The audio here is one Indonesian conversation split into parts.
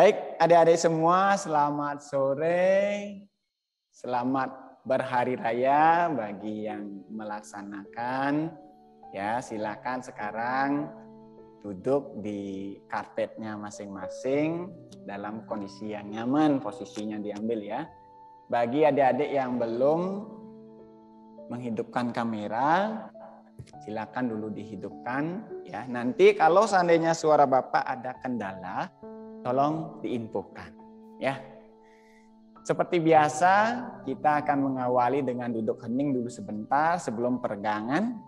Baik, adik-adik semua, selamat sore. Selamat berhari raya bagi yang melaksanakan. Ya, silakan sekarang duduk di karpetnya masing-masing dalam kondisi yang nyaman, posisinya diambil ya. Bagi adik-adik yang belum menghidupkan kamera, silakan dulu dihidupkan ya. Nanti kalau seandainya suara Bapak ada kendala, tolong diinfokan ya. Seperti biasa, kita akan mengawali dengan duduk hening dulu sebentar sebelum peregangan.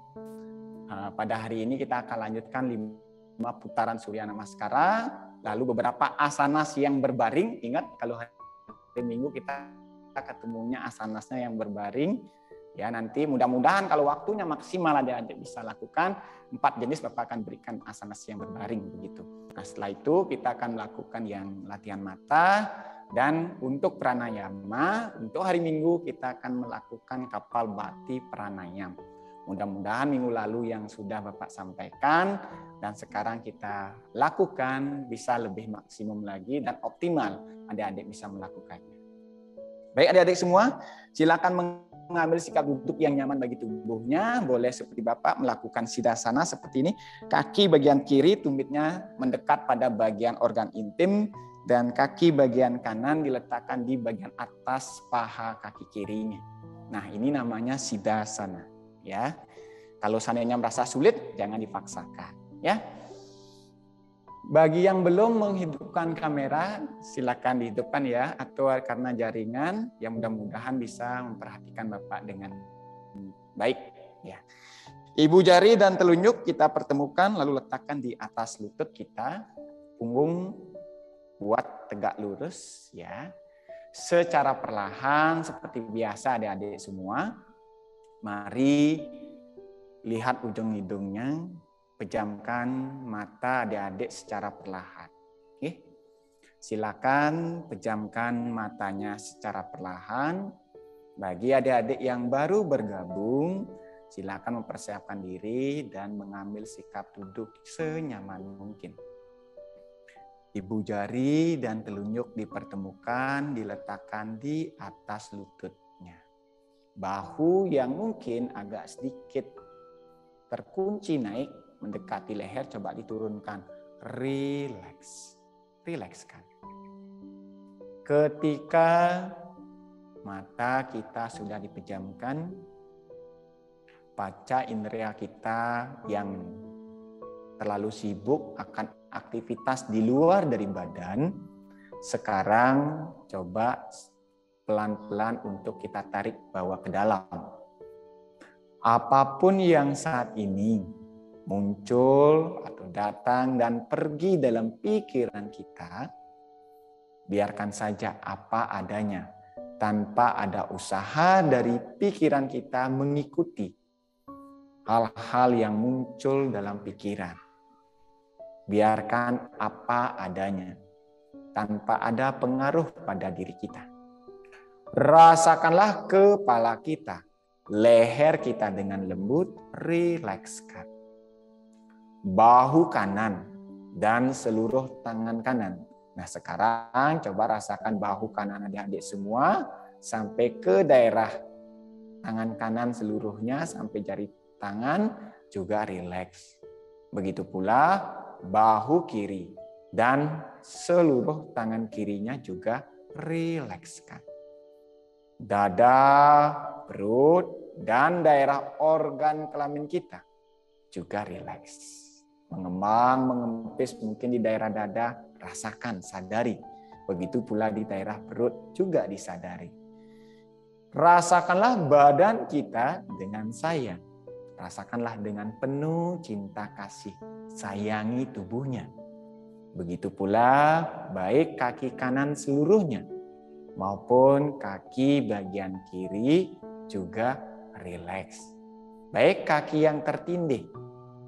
Pada hari ini kita akan lanjutkan 5 putaran Surya Namaskara, lalu beberapa asanas yang berbaring. Ingat kalau hari Minggu kita ketemunya asanasnya yang berbaring. Ya, nanti mudah-mudahan kalau waktunya maksimal adik-adik bisa lakukan 4 jenis, Bapak akan berikan asanas yang berbaring begitu. Nah, setelah itu kita akan melakukan yang latihan mata, dan untuk pranayama untuk hari Minggu kita akan melakukan Kapalbhati pranayam. Mudah-mudahan minggu lalu yang sudah Bapak sampaikan dan sekarang kita lakukan bisa lebih maksimum lagi dan optimal adik-adik bisa melakukannya. Baik adik-adik semua, silakan mengambil sikap duduk yang nyaman bagi tubuhnya. Boleh seperti Bapak melakukan siddhasana seperti ini. Kaki bagian kiri tumitnya mendekat pada bagian organ intim dan kaki bagian kanan diletakkan di bagian atas paha kaki kirinya. Nah, ini namanya siddhasana ya. Kalau seandainya merasa sulit jangan dipaksakan ya. Bagi yang belum menghidupkan kamera, silakan dihidupkan ya, atau karena jaringan, yang mudah-mudahan bisa memperhatikan Bapak dengan baik. Ya. Ibu jari dan telunjuk kita pertemukan, lalu letakkan di atas lutut kita, punggung buat tegak lurus ya. Secara perlahan seperti biasa adik-adik semua, mari lihat ujung hidungnya. Pejamkan mata adik-adik secara perlahan. Oke. Silakan pejamkan matanya secara perlahan. Bagi adik-adik yang baru bergabung, silakan mempersiapkan diri dan mengambil sikap duduk senyaman mungkin. Ibu jari dan telunjuk dipertemukan, diletakkan di atas lututnya. Bahu yang mungkin agak sedikit terkunci naik mendekati leher, coba diturunkan. Relax. Rilekskan. Ketika mata kita sudah dipejamkan, panca indera kita yang terlalu sibuk akan aktivitas di luar dari badan, sekarang coba pelan-pelan untuk kita tarik bawa ke dalam. Apapun yang saat ini muncul atau datang dan pergi dalam pikiran kita, biarkan saja apa adanya, tanpa ada usaha dari pikiran kita mengikuti hal-hal yang muncul dalam pikiran. Biarkan apa adanya, tanpa ada pengaruh pada diri kita. Rasakanlah kepala kita, leher kita dengan lembut, rilekskan. Bahu kanan dan seluruh tangan kanan. Nah, sekarang coba rasakan bahu kanan adik-adik semua sampai ke daerah tangan kanan seluruhnya sampai jari tangan juga rileks. Begitu pula bahu kiri dan seluruh tangan kirinya juga rilekskan. Dada, perut, dan daerah organ kelamin kita juga rileks. Mengembang, mengempis mungkin di daerah dada, rasakan, sadari. Begitu pula di daerah perut juga disadari. Rasakanlah badan kita dengan sayang. Rasakanlah dengan penuh cinta kasih. Sayangi tubuhnya. Begitu pula baik kaki kanan seluruhnya maupun kaki bagian kiri juga rileks. Baik kaki yang tertindih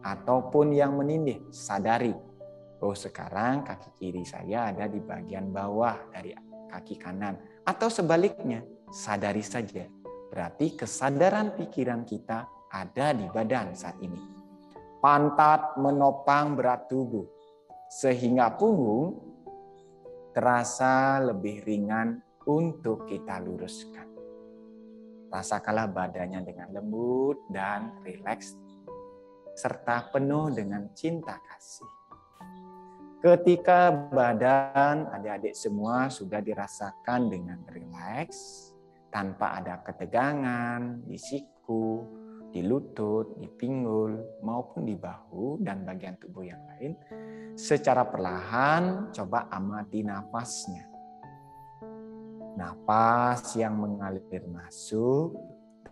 ataupun yang menindih, sadari. Oh, sekarang kaki kiri saya ada di bagian bawah dari kaki kanan. Atau sebaliknya, sadari saja. Berarti kesadaran pikiran kita ada di badan saat ini. Pantat menopang berat tubuh. Sehingga punggung terasa lebih ringan untuk kita luruskan. Rasakanlah badannya dengan lembut dan rileks, serta penuh dengan cinta kasih. Ketika badan adik-adik semua sudah dirasakan dengan rileks, tanpa ada ketegangan di siku, di lutut, di pinggul, maupun di bahu dan bagian tubuh yang lain, secara perlahan coba amati nafasnya. Nafas yang mengalir masuk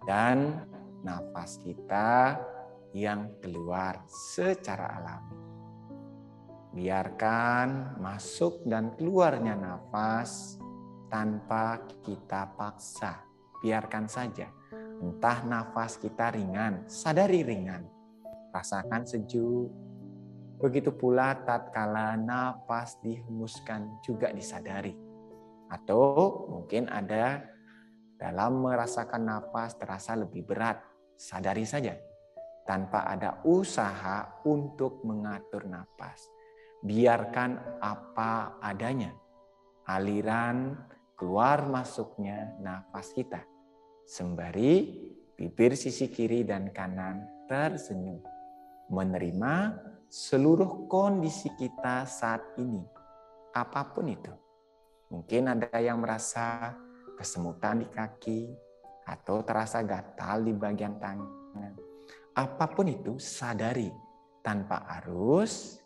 dan nafas kita yang keluar secara alami. Biarkan masuk dan keluarnya nafas tanpa kita paksa. Biarkan saja. Entah nafas kita ringan, sadari ringan. Rasakan sejuk. Begitu pula tatkala nafas dihembuskan juga disadari. Atau mungkin ada dalam merasakan nafas terasa lebih berat. Sadari saja. Tanpa ada usaha untuk mengatur nafas. Biarkan apa adanya. Aliran keluar masuknya nafas kita. Sembari bibir sisi kiri dan kanan tersenyum. Menerima seluruh kondisi kita saat ini. Apapun itu. Mungkin ada yang merasa kesemutan di kaki atau terasa gatal di bagian tangan. Apapun itu sadari tanpa harus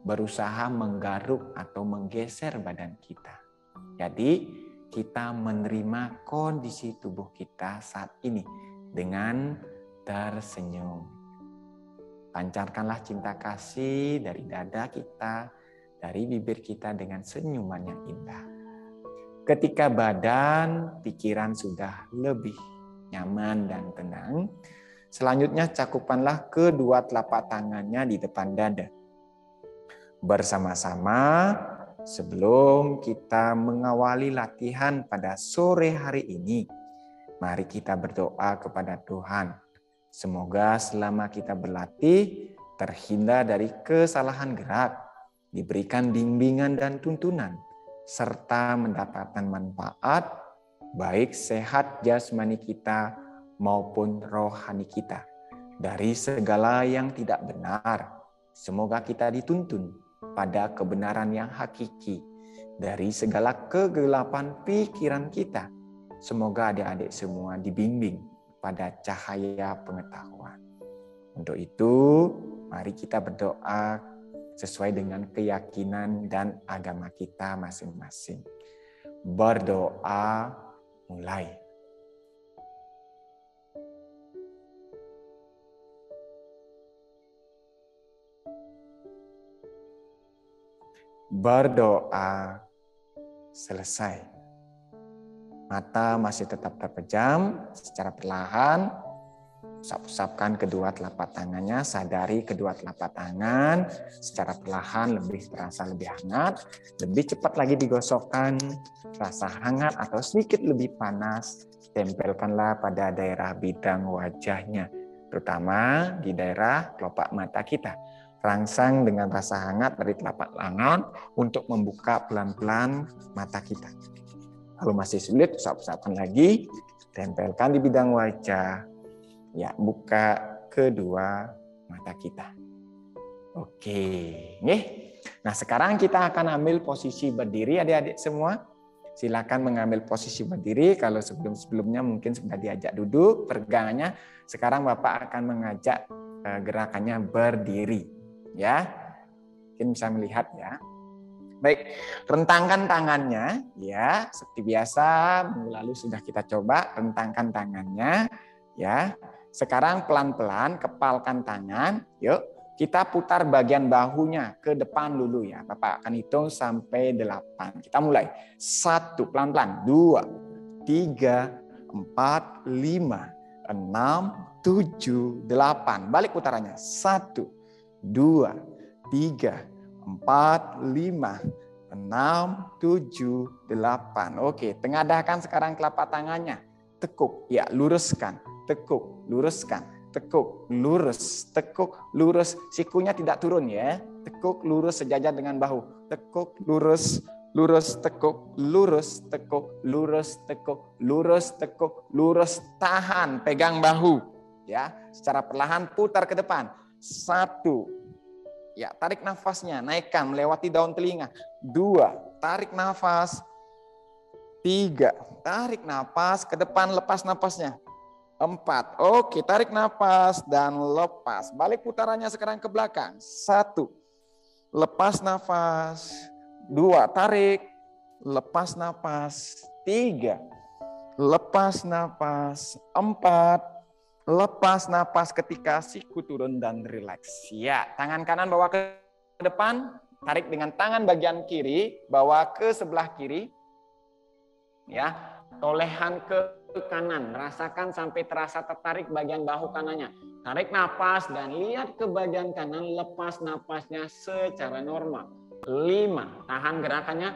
berusaha menggaruk atau menggeser badan kita. Jadi kita menerima kondisi tubuh kita saat ini dengan tersenyum. Pancarkanlah cinta kasih dari dada kita, dari bibir kita dengan senyuman yang indah. Ketika badan, pikiran sudah lebih nyaman dan tenang, selanjutnya cakupanlah kedua telapak tangannya di depan dada. Bersama-sama sebelum kita mengawali latihan pada sore hari ini, mari kita berdoa kepada Tuhan. Semoga selama kita berlatih terhindar dari kesalahan gerak, diberikan bimbingan dan tuntunan, serta mendapatkan manfaat baik sehat jasmani kita maupun rohani kita dari segala yang tidak benar. Semoga kita dituntun pada kebenaran yang hakiki dari segala kegelapan pikiran kita. Semoga adik-adik semua dibimbing pada cahaya pengetahuan. Untuk itu, mari kita berdoa sesuai dengan keyakinan dan agama kita masing-masing. Berdoa mulai. Berdoa selesai. Mata masih tetap terpejam, secara perlahan usap-usapkan kedua telapak tangannya, sadari kedua telapak tangan secara perlahan lebih terasa lebih hangat, lebih cepat lagi digosokkan, rasa hangat atau sedikit lebih panas, tempelkanlah pada daerah bidang wajahnya, terutama di daerah kelopak mata kita. Rangsang dengan rasa hangat dari telapak tangan untuk membuka pelan-pelan mata kita. Kalau masih sulit, usap-usapkan lagi, tempelkan di bidang wajah. Ya, buka kedua mata kita. Oke, nih. Nah, sekarang kita akan ambil posisi berdiri, adik-adik semua. Silakan mengambil posisi berdiri. Kalau sebelum-sebelumnya mungkin sudah diajak duduk, pegangannya. Sekarang Bapak akan mengajak gerakannya berdiri. Ya, mungkin bisa melihat ya. Baik, rentangkan tangannya ya, seperti biasa minggu lalu sudah kita coba, rentangkan tangannya ya. Sekarang pelan-pelan kepalkan tangan. Yuk, kita putar bagian bahunya ke depan dulu ya. Bapak akan hitung sampai 8. Kita mulai. 1, pelan-pelan. 2, 3, 4, 5, 6, 7, 8. Balik putarannya. 1, 2, 3, 4, 5, 6, 7, 8. Oke, tengadahkan sekarang telapak tangannya. Tekuk, ya, luruskan. Tekuk, luruskan. Tekuk, lurus. Tekuk, lurus. Sikunya tidak turun ya. Tekuk, lurus sejajar dengan bahu. Tekuk, lurus, lurus, tekuk, lurus, tekuk, lurus, tekuk, lurus, tekuk, lurus, tahan, pegang bahu. Ya, secara perlahan putar ke depan. 1. Ya, tarik nafasnya, naikkan melewati daun telinga. 2, tarik nafas. 3, tarik nafas ke depan, lepas nafasnya. 4, oke, tarik nafas dan lepas. Balik putarannya sekarang ke belakang. 1, lepas nafas. 2, tarik, lepas nafas. 3, lepas nafas. 4, lepas nafas ketika siku turun dan rileks. Ya, tangan kanan bawa ke depan, tarik dengan tangan bagian kiri, bawa ke sebelah kiri. Ya, tolehan ke kanan, rasakan sampai terasa tertarik bagian bahu kanannya. Tarik nafas dan lihat ke bagian kanan, lepas nafasnya secara normal. 5, tahan gerakannya.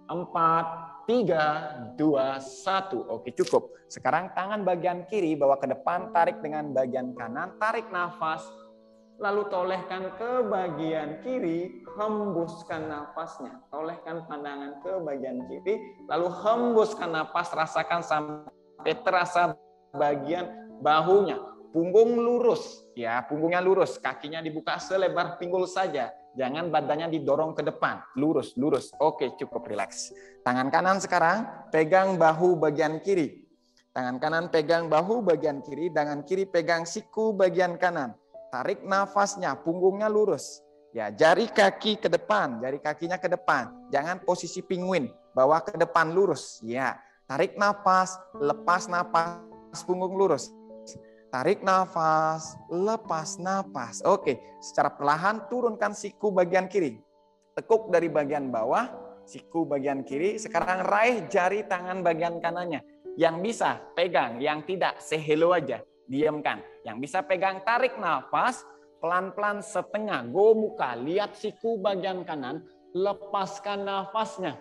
4, 3, 2, 1. Oke, cukup. Sekarang tangan bagian kiri bawa ke depan, tarik dengan bagian kanan, tarik nafas, lalu tolehkan ke bagian kiri, hembuskan nafasnya. Tolehkan pandangan ke bagian kiri, lalu hembuskan nafas, rasakan sampai terasa bagian bahunya. Punggung lurus, ya, punggungnya lurus, kakinya dibuka selebar pinggul saja. Jangan badannya didorong ke depan, lurus, lurus. Oke, cukup rileks. Tangan kanan sekarang pegang bahu bagian kiri. Tangan kanan pegang bahu bagian kiri, tangan kiri pegang siku bagian kanan. Tarik nafasnya, punggungnya lurus. Ya, jari kaki ke depan, jari kakinya ke depan. Jangan posisi penguin, bawa ke depan lurus. Ya, tarik nafas, lepas nafas, punggung lurus. Tarik nafas, lepas nafas. Oke, secara perlahan turunkan siku bagian kiri. Tekuk dari bagian bawah, siku bagian kiri. Sekarang raih jari tangan bagian kanannya. Yang bisa pegang, yang tidak say hello aja. Diamkan. Yang bisa pegang, tarik nafas, pelan-pelan setengah, go muka, lihat siku bagian kanan, lepaskan nafasnya.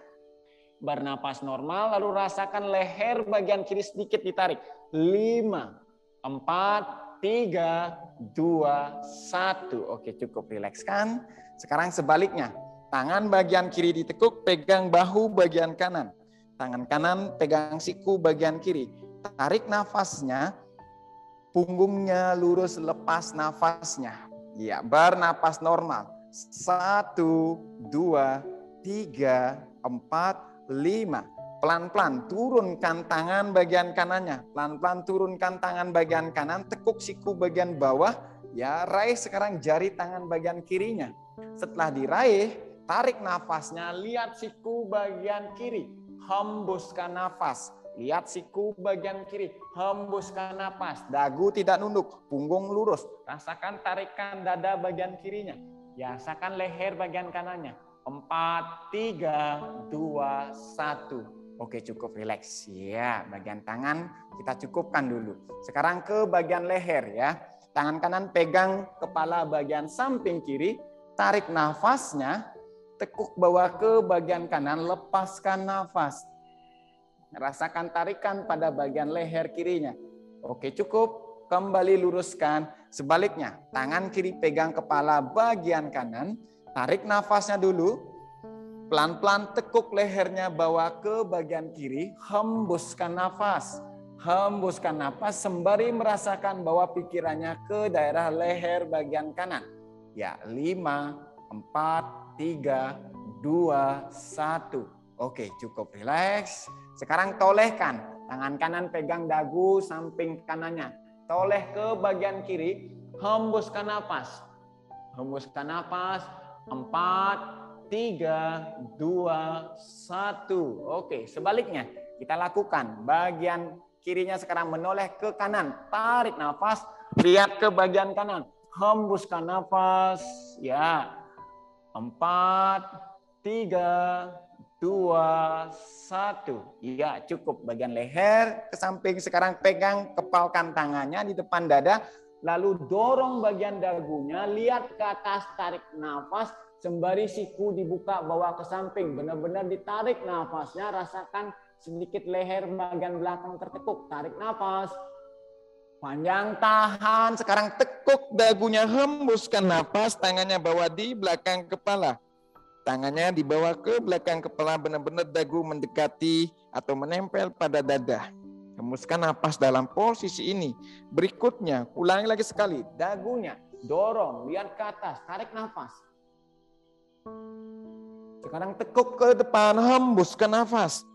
Bernapas normal, lalu rasakan leher bagian kiri sedikit ditarik. 5, 4, 3, 2, 1. Oke, cukup, rilekskan. Sekarang sebaliknya, tangan bagian kiri ditekuk, pegang bahu bagian kanan. Tangan kanan pegang siku bagian kiri. Tarik nafasnya, punggungnya lurus, lepas nafasnya. Ya, bernapas normal. 1, 2, 3, 4, 5. Pelan-pelan turunkan tangan bagian kanannya. Pelan-pelan turunkan tangan bagian kanan, tekuk siku bagian bawah. Ya, raih sekarang jari tangan bagian kirinya. Setelah diraih, tarik nafasnya, lihat siku bagian kiri. Hembuskan nafas. Lihat siku bagian kiri, hembuskan nafas. Dagu tidak nunduk, punggung lurus. Rasakan tarikan dada bagian kirinya. Ya, rasakan leher bagian kanannya. 4, 3, 2, 1. Oke, cukup, rileks. Ya, bagian tangan kita cukupkan dulu. Sekarang ke bagian leher ya. Tangan kanan pegang kepala bagian samping kiri, tarik nafasnya, tekuk bawa ke bagian kanan, lepaskan nafas. Rasakan tarikan pada bagian leher kirinya. Oke, cukup. Kembali luruskan. Sebaliknya, tangan kiri pegang kepala bagian kanan, tarik nafasnya dulu. Pelan-pelan tekuk lehernya bawa ke bagian kiri, hembuskan nafas. Hembuskan nafas sembari merasakan bahwa pikirannya ke daerah leher bagian kanan. Ya, 5, 4, 3, 2, 1. Oke, cukup, rileks. Sekarang tolehkan. Tangan kanan pegang dagu samping kanannya. Toleh ke bagian kiri, hembuskan nafas. Hembuskan nafas. 4, 3, 2, 1. Oke, sebaliknya kita lakukan. Bagian kirinya sekarang menoleh ke kanan. Tarik nafas, lihat ke bagian kanan. Hembuskan nafas. Ya. 4, 3, 2, 1. Ya, cukup. Bagian leher ke samping. Sekarang pegang, kepalkan tangannya di depan dada. Lalu dorong bagian dagunya, lihat ke atas, tarik nafas. Sembari siku dibuka, bawa ke samping. Benar-benar ditarik nafasnya, rasakan sedikit leher bagian belakang tertekuk. Tarik nafas. Panjang, tahan. Sekarang tekuk dagunya, hembuskan nafas. Tangannya bawa di belakang kepala. Tangannya dibawa ke belakang kepala, benar-benar dagu mendekati atau menempel pada dada. Hembuskan napas dalam posisi ini. Berikutnya, ulangi lagi sekali. Dagunya dorong, lihat ke atas, tarik nafas. Sekarang tekuk ke depan, hembuskan nafas.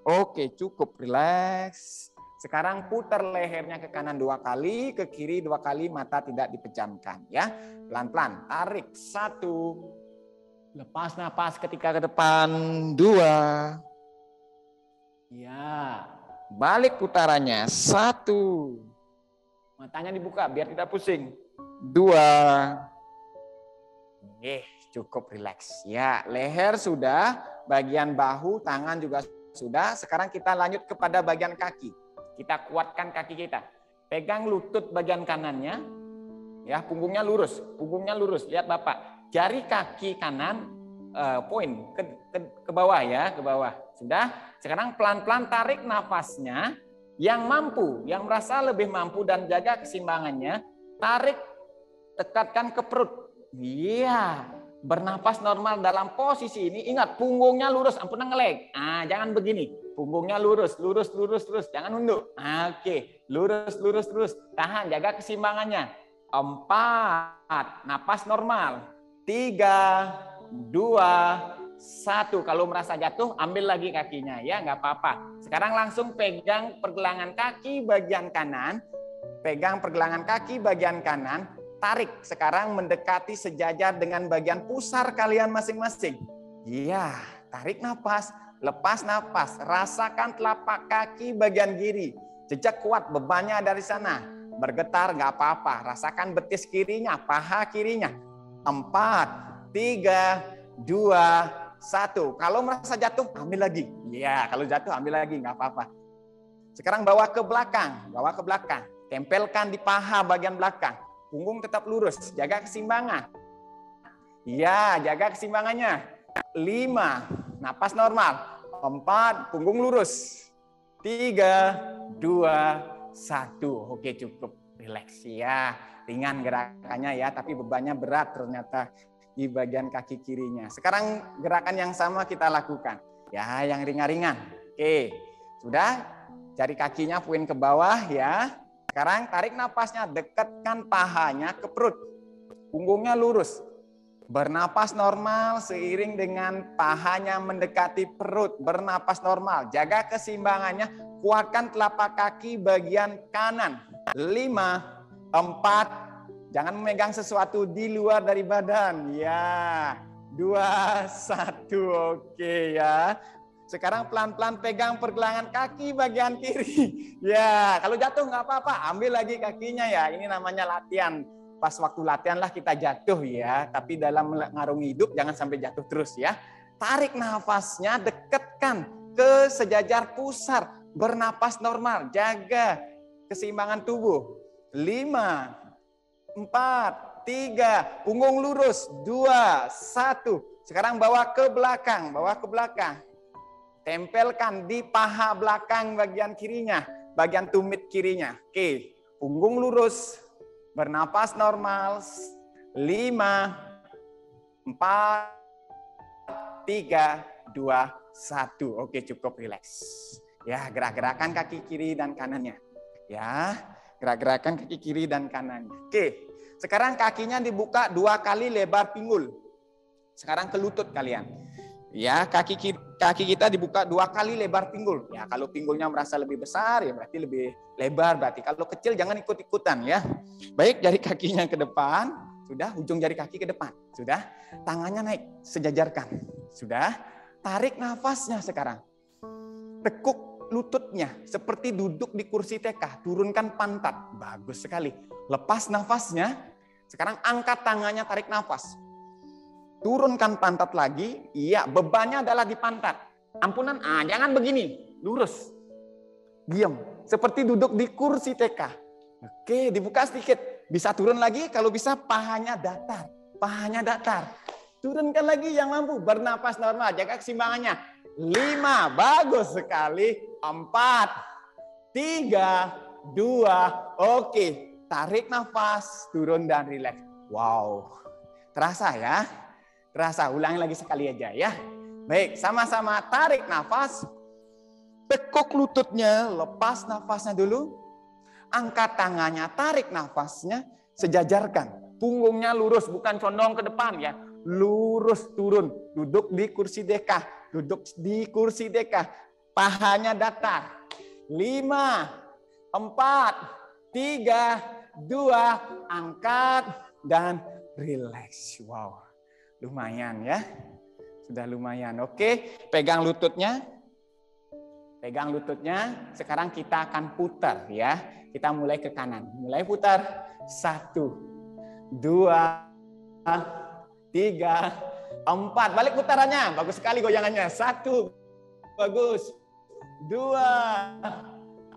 Oke, cukup, relax. Sekarang putar lehernya ke kanan 2 kali, ke kiri 2 kali, mata tidak dipejamkan ya. Pelan-pelan, tarik 1. Lepas napas ketika ke depan 2. Ya, balik putarannya 1. Matanya dibuka biar tidak pusing. 2. Cukup relax. Ya, leher sudah, bagian bahu, tangan juga sudah. Sekarang kita lanjut kepada bagian kaki. Kita kuatkan kaki kita. Pegang lutut bagian kanannya. Ya, punggungnya lurus. Punggungnya lurus. Lihat Bapak. Jari kaki kanan poin ke bawah ya, ke bawah. Sudah. Sekarang pelan-pelan tarik nafasnya. Yang mampu, yang merasa lebih mampu dan jaga keseimbangannya, tarik, tekatkan ke perut. Iya. Bernapas normal dalam posisi ini. Ingat, punggungnya lurus, ampun ngeleg. Jangan begini. Punggungnya lurus, lurus, lurus, lurus. Jangan nunduk. Oke, lurus, lurus, lurus. Tahan, jaga keseimbangannya. 4, napas normal. 3, 2, 1. Kalau merasa jatuh, ambil lagi kakinya. Ya, nggak apa-apa. Sekarang langsung pegang pergelangan kaki bagian kanan. Pegang pergelangan kaki bagian kanan. Tarik, sekarang mendekati sejajar dengan bagian pusar kalian masing-masing. Iya, tarik nafas, lepas nafas. Rasakan telapak kaki bagian kiri. Jejak kuat, bebannya dari sana. Bergetar nggak apa-apa. Rasakan betis kirinya, paha kirinya. 4, 3, 2, 1. Kalau merasa jatuh, ambil lagi. Iya, kalau jatuh ambil lagi, nggak apa-apa. Sekarang bawa ke belakang, bawa ke belakang. Tempelkan di paha bagian belakang. Punggung tetap lurus, jaga keseimbangan. Ya, jaga keseimbangannya. 5, napas normal. 4, punggung lurus. 3, 2, 1. Oke, cukup. Relax ya. Ringan gerakannya ya, tapi bebannya berat ternyata di bagian kaki kirinya. Sekarang gerakan yang sama kita lakukan. Ya, yang ringan-ringan. Oke, sudah? Jari kakinya poin ke bawah ya. Sekarang tarik napasnya, dekatkan pahanya ke perut. Punggungnya lurus. Bernapas normal seiring dengan pahanya mendekati perut. Bernapas normal. Jaga keseimbangannya. Kuatkan telapak kaki bagian kanan. 5, 4. Jangan memegang sesuatu di luar dari badan. Ya. 2, 1. Oke ya. Sekarang pelan-pelan pegang pergelangan kaki bagian kiri. Ya, kalau jatuh nggak apa-apa, ambil lagi kakinya ya. Ini namanya latihan. Pas waktu latihan lah kita jatuh ya. Tapi dalam mengarungi hidup jangan sampai jatuh terus ya. Tarik nafasnya, dekatkan ke sejajar pusar. Bernapas normal, jaga keseimbangan tubuh. 5, 4, 3, punggung lurus. 2, 1. Sekarang bawa ke belakang, bawa ke belakang. Tempelkan di paha belakang bagian kirinya, bagian tumit kirinya. Oke, punggung lurus, bernapas normal. 5, 4, 3, 2, 1. Oke, cukup rileks. Ya, gerak-gerakan kaki kiri dan kanannya. Ya, gerak-gerakan kaki kiri dan kanannya. Oke, sekarang kakinya dibuka 2 kali lebar pinggul. Sekarang ke lutut kalian. Ya, kaki kita dibuka 2 kali lebar pinggul. Ya, kalau pinggulnya merasa lebih besar ya berarti lebih lebar berarti. Kalau kecil jangan ikut-ikutan ya. Baik, jari kakinya ke depan, sudah, ujung jari kaki ke depan. Sudah, tangannya naik, sejajarkan. Sudah, tarik nafasnya sekarang. Tekuk lututnya seperti duduk di kursi TK, turunkan pantat. Bagus sekali. Lepas nafasnya, sekarang angkat tangannya, tarik nafas. Turunkan pantat lagi. Iya, bebannya adalah di pantat. Ampunan, jangan begini. Lurus. Diam. Seperti duduk di kursi TK. Oke, dibuka sedikit. Bisa turun lagi, kalau bisa pahanya datar. Pahanya datar. Turunkan lagi yang mampu. Bernapas normal, jaga keseimbangannya. 5, bagus sekali. 4, 3, 2, oke. Tarik nafas, turun dan rileks. Wow. Terasa ya? Terasa, ulangi lagi sekali aja ya. Baik, sama-sama tarik nafas. Tekuk lututnya, lepas nafasnya dulu. Angkat tangannya, tarik nafasnya, sejajarkan. Punggungnya lurus, bukan condong ke depan ya. Lurus turun, duduk di kursi dekah. Duduk di kursi dekah. Pahanya datar. 5, 4, 3, 2, angkat dan relax. Wow, lumayan ya. Sudah lumayan. Oke, pegang lututnya. Pegang lututnya. Sekarang kita akan putar ya. Kita mulai ke kanan. Mulai putar. 1, 2, 3, 4. Balik putarannya. Bagus sekali goyangannya. 1. Bagus. 2,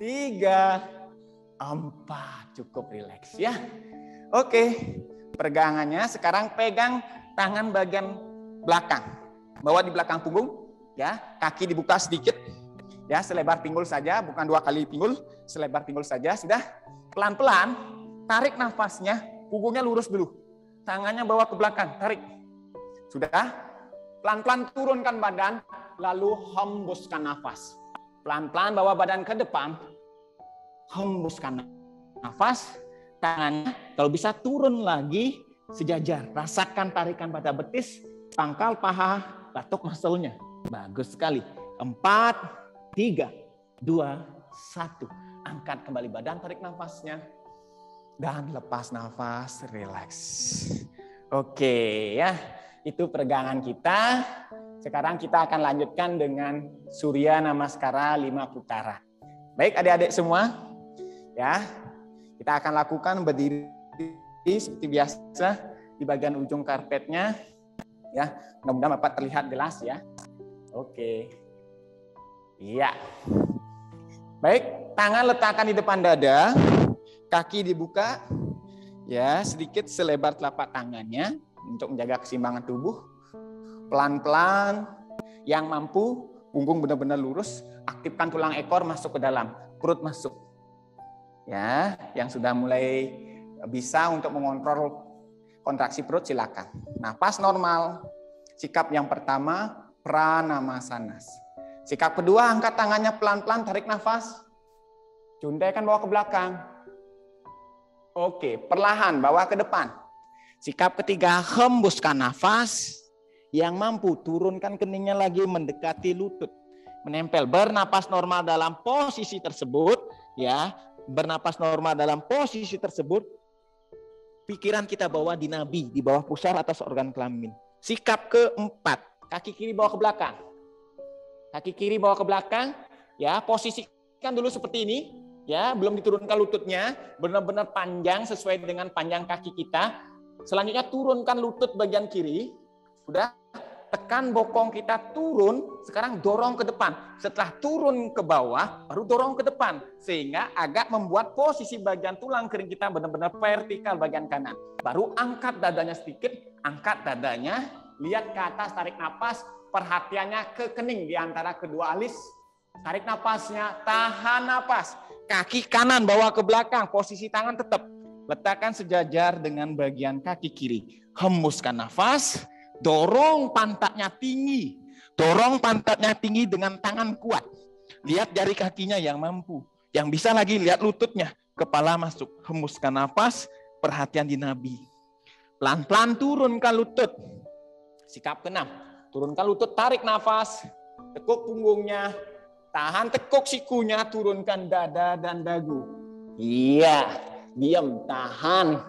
3, 4. Cukup rileks ya. Oke. Pegangannya sekarang pegang tangan bagian belakang. Bawa di belakang punggung. Ya. Kaki dibuka sedikit. Ya, selebar pinggul saja, bukan 2 kali pinggul, selebar pinggul saja. Sudah, pelan-pelan tarik nafasnya, punggungnya lurus dulu. Tangannya bawa ke belakang, tarik. Sudah, pelan-pelan turunkan badan, lalu hembuskan nafas. Pelan-pelan bawa badan ke depan, hembuskan nafas. Tangannya kalau bisa turun lagi sejajar. Rasakan tarikan pada betis, pangkal paha, batok muscle-nya. Bagus sekali. 4, 3, 2, 1. Angkat kembali badan, tarik nafasnya. Dan lepas nafas, relax. Oke ya, itu peregangan kita. Sekarang kita akan lanjutkan dengan Surya Namaskara 5 putaran. Baik adik-adik semua. Ya, kita akan lakukan berdiri seperti biasa di bagian ujung karpetnya. Ya, mudah-mudahan Bapak terlihat jelas ya. Oke. Iya. Baik, tangan letakkan di depan dada, kaki dibuka, ya sedikit selebar telapak tangannya untuk menjaga keseimbangan tubuh. Pelan-pelan, yang mampu, punggung benar-benar lurus, aktifkan tulang ekor masuk ke dalam, perut masuk. Ya, yang sudah mulai bisa untuk mengontrol kontraksi perut silakan. Napas normal. Sikap yang pertama, Pranamasanas. Sikap kedua, angkat tangannya pelan-pelan, tarik nafas. Contohkan bawa ke belakang. Oke, perlahan bawa ke depan. Sikap ketiga, hembuskan nafas. Yang mampu, turunkan keningnya lagi mendekati lutut. Menempel, bernapas normal dalam posisi tersebut. Ya, bernapas normal dalam posisi tersebut. Pikiran kita bawa di nabi, di bawah pusar atas organ kelamin. Sikap keempat, kaki kiri bawa ke belakang. Kaki kiri bawa ke belakang, ya posisikan dulu seperti ini, ya belum diturunkan lututnya, benar-benar panjang sesuai dengan panjang kaki kita. Selanjutnya turunkan lutut bagian kiri, sudah tekan bokong kita turun, sekarang dorong ke depan. Setelah turun ke bawah, baru dorong ke depan, sehingga agak membuat posisi bagian tulang kering kita benar-benar vertikal bagian kanan. Baru angkat dadanya sedikit, angkat dadanya, lihat ke atas, tarik napas. Perhatiannya ke kening di antara kedua alis. Tarik napasnya, tahan napas. Kaki kanan bawa ke belakang, posisi tangan tetap. Letakkan sejajar dengan bagian kaki kiri. Hembuskan nafas, dorong pantatnya tinggi. Dorong pantatnya tinggi dengan tangan kuat. Lihat jari kakinya yang mampu. Yang bisa lagi lihat lututnya. Kepala masuk, hembuskan nafas, perhatian di nabi. Pelan-pelan turunkan lutut. Sikap keenam. Turunkan lutut, tarik nafas, tekuk punggungnya, tahan tekuk sikunya, turunkan dada dan dagu. Iya, diam, tahan.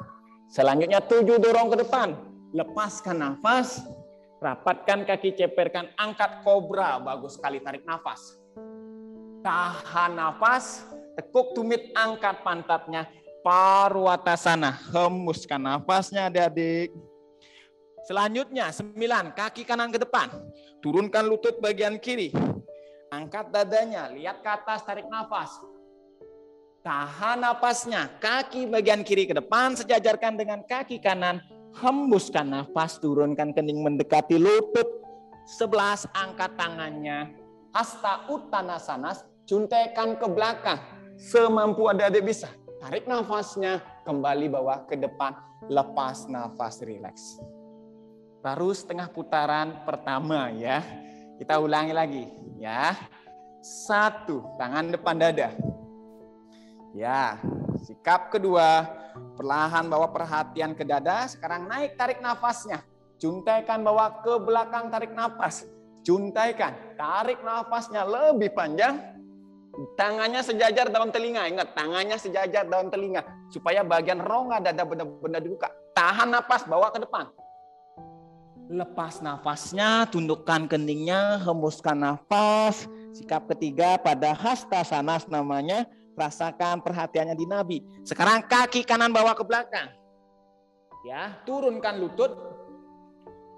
Selanjutnya 7 dorong ke depan, lepaskan nafas, rapatkan kaki, ceperkan, angkat kobra, bagus sekali, tarik nafas. Tahan nafas, tekuk tumit, angkat pantatnya, Parwatasana, hembuskan nafasnya adik-adik. Selanjutnya 9, kaki kanan ke depan. Turunkan lutut bagian kiri. Angkat dadanya, lihat ke atas, tarik nafas. Tahan nafasnya, kaki bagian kiri ke depan, sejajarkan dengan kaki kanan. Hembuskan nafas, turunkan kening mendekati lutut. 11, angkat tangannya. Hasta Uttanasanas, juntekan ke belakang. Semampu adik-adik bisa. Tarik nafasnya, kembali bawa ke depan. Lepas nafas, rileks. Baru setengah putaran pertama ya. Kita ulangi lagi ya. 1, tangan depan dada. Ya, sikap kedua, perlahan bawa perhatian ke dada. Sekarang naik, tarik nafasnya. Juntaikan, bawa ke belakang, tarik nafas. Juntaikan, tarik nafasnya lebih panjang. Tangannya sejajar daun telinga. Ingat, tangannya sejajar daun telinga. Supaya bagian rongga dada benar-benar dibuka. Tahan napas, bawa ke depan. Lepas nafasnya, tundukkan keningnya, hembuskan nafas. Sikap ketiga pada Hastasanas namanya. Rasakan perhatiannya di nabi. Sekarang kaki kanan bawa ke belakang. Ya, turunkan lutut.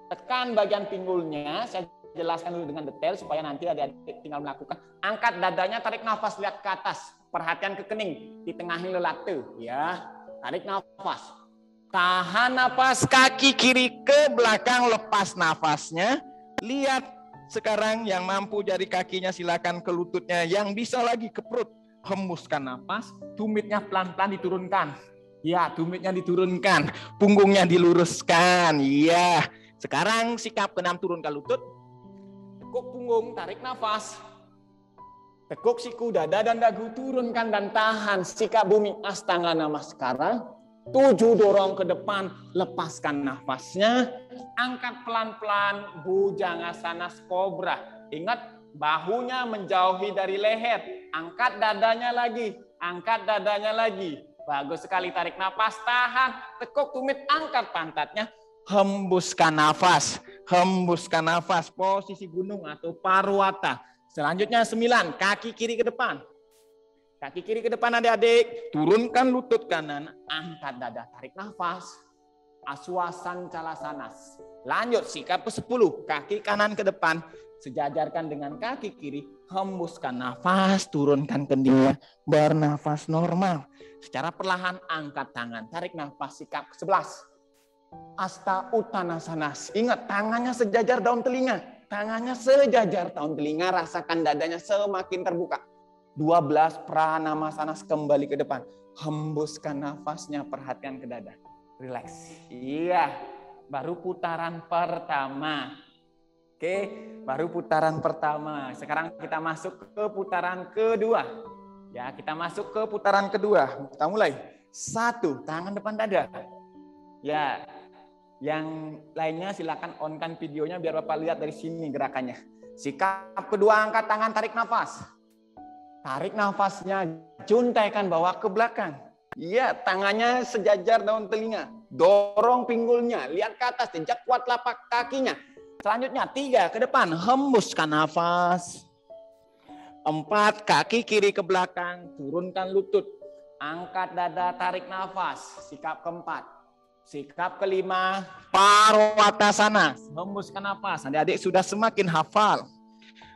Tekan bagian pinggulnya. Saya jelaskan dulu dengan detail supaya nanti adik-adik tinggal melakukan. Angkat dadanya, tarik nafas, lihat ke atas. Perhatian ke kening, ditengahin lelate. Ya, tarik nafas. Tahan nafas, kaki kiri ke belakang, lepas nafasnya. Lihat sekarang yang mampu jari kakinya silakan ke lututnya, yang bisa lagi ke perut. Hembuskan nafas, tumitnya pelan-pelan diturunkan. Ya, tumitnya diturunkan, punggungnya diluruskan. Ya, sekarang sikap ke-6, turunkan lutut. Tekuk punggung, tarik nafas. Tekuk siku, dada dan dagu, turunkan dan tahan. Sikap bumi Astanga Namaskara. 7, dorong ke depan, lepaskan nafasnya. Angkat pelan-pelan, Bhujangasanas Kobra. Ingat, bahunya menjauhi dari leher. Angkat dadanya lagi, angkat dadanya lagi. Bagus sekali, tarik nafas, tahan. Tekuk tumit, angkat pantatnya. Hembuskan nafas, hembuskan nafas. Posisi gunung atau parwata. Selanjutnya 9, kaki kiri ke depan. Kaki kiri ke depan adik-adik. Turunkan lutut kanan, angkat dada, tarik nafas. Aswasanchalasanas. Lanjut, sikap ke-10, kaki kanan ke depan. Sejajarkan dengan kaki kiri, hembuskan nafas, turunkan keningnya, bernafas normal. Secara perlahan angkat tangan, tarik nafas. Sikap ke-11. Asta Uttanasana. Ingat, tangannya sejajar daun telinga. Tangannya sejajar daun telinga, rasakan dadanya semakin terbuka. 12 Pranamasanas, kembali ke depan. Hembuskan nafasnya, perhatian ke dada. Relax. Iya, baru putaran pertama. Oke, baru putaran pertama. Sekarang kita masuk ke putaran kedua. Ya, kita masuk ke putaran kedua. Kita mulai. 1, tangan depan dada. Ya, yang lainnya silakan on-kan videonya biar Bapak lihat dari sini gerakannya. Sikap kedua, angkat tangan, tarik nafas. Tarik nafasnya, juntaikan, bawa ke belakang. Iya, tangannya sejajar daun telinga. Dorong pinggulnya, lihat ke atas, jejak kuat lapak kakinya. Selanjutnya 3, ke depan, hembuskan nafas. 4, kaki kiri ke belakang, turunkan lutut. Angkat dada, tarik nafas. Sikap ke-4. Sikap ke-5, Parwatasana. Hembuskan nafas. Adik-adik sudah semakin hafal.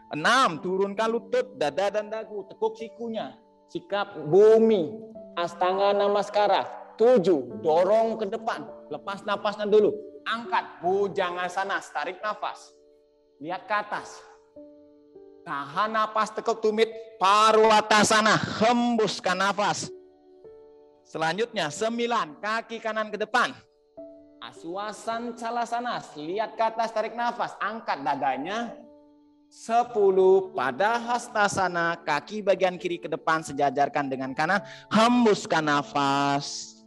6, turunkan lutut, dada dan dagu, tekuk sikunya. Sikap bumi, Astanga Namaskara. 7, dorong ke depan, lepas nafasnya dulu. Angkat, Bhujangasanas, tarik nafas. Lihat ke atas. Tahan nafas, tekuk tumit, Parwatasana, hembuskan nafas. Selanjutnya 9, kaki kanan ke depan. Aswasanchalasanas, lihat ke atas, tarik nafas, angkat dadanya. 10, pada Hastasana, kaki bagian kiri ke depan sejajarkan dengan kanan, hembuskan nafas.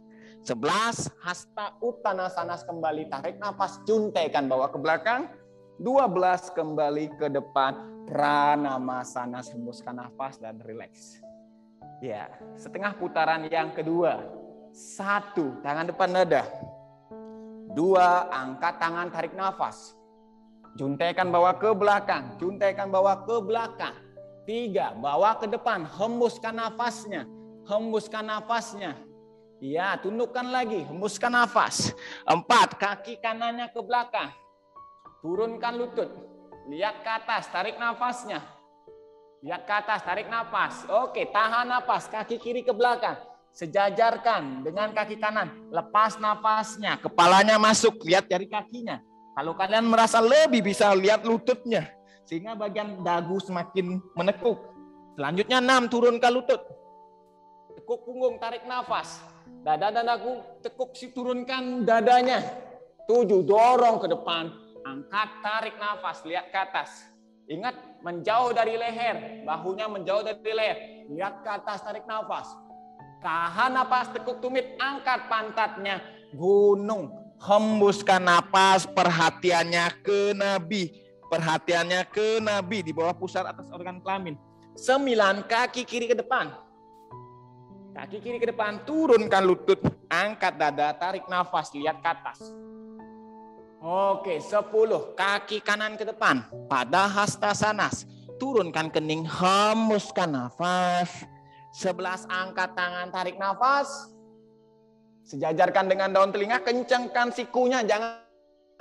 11, Hasta Uttanasanas, kembali tarik nafas, juntaikan, bawa ke belakang. 12, kembali ke depan, Pranamasanas, hembuskan nafas dan rileks. Ya, setengah putaran yang kedua. 1, tangan depan dada. 2, angkat tangan, tarik nafas. Juntaikan, bawa ke belakang. Juntaikan, bawa ke belakang. 3, bawa ke depan. Hembuskan nafasnya. Hembuskan nafasnya. Ya, tundukkan lagi. Hembuskan nafas. 4, kaki kanannya ke belakang. Turunkan lutut. Lihat ke atas, tarik nafasnya. Lihat ke atas, tarik nafas. Oke, tahan nafas. Kaki kiri ke belakang. Sejajarkan dengan kaki kanan. Lepas nafasnya. Kepalanya masuk. Lihat jari kakinya. Kalau kalian merasa lebih bisa lihat lututnya. Sehingga bagian dagu semakin menekuk. Selanjutnya 6, turunkan lutut. Tekuk punggung, tarik nafas. Dada dan dagu, tekuk, turunkan dadanya. 7, dorong ke depan. Angkat, tarik nafas, lihat ke atas. Ingat, menjauh dari leher. Bahunya menjauh dari leher. Lihat ke atas, tarik nafas. Tahan nafas, tekuk tumit, angkat pantatnya. Gunung. Hembuskan nafas, perhatiannya ke Nabi. Perhatiannya ke Nabi di bawah pusat atas organ kelamin. 9, kaki kiri ke depan. Kaki kiri ke depan, turunkan lutut, angkat dada, tarik nafas, lihat ke atas. Oke, 10, kaki kanan ke depan, pada hastasanas. Turunkan kening, hembuskan nafas. 11, angkat tangan, tarik nafas. Sejajarkan dengan daun telinga, kencangkan sikunya, jangan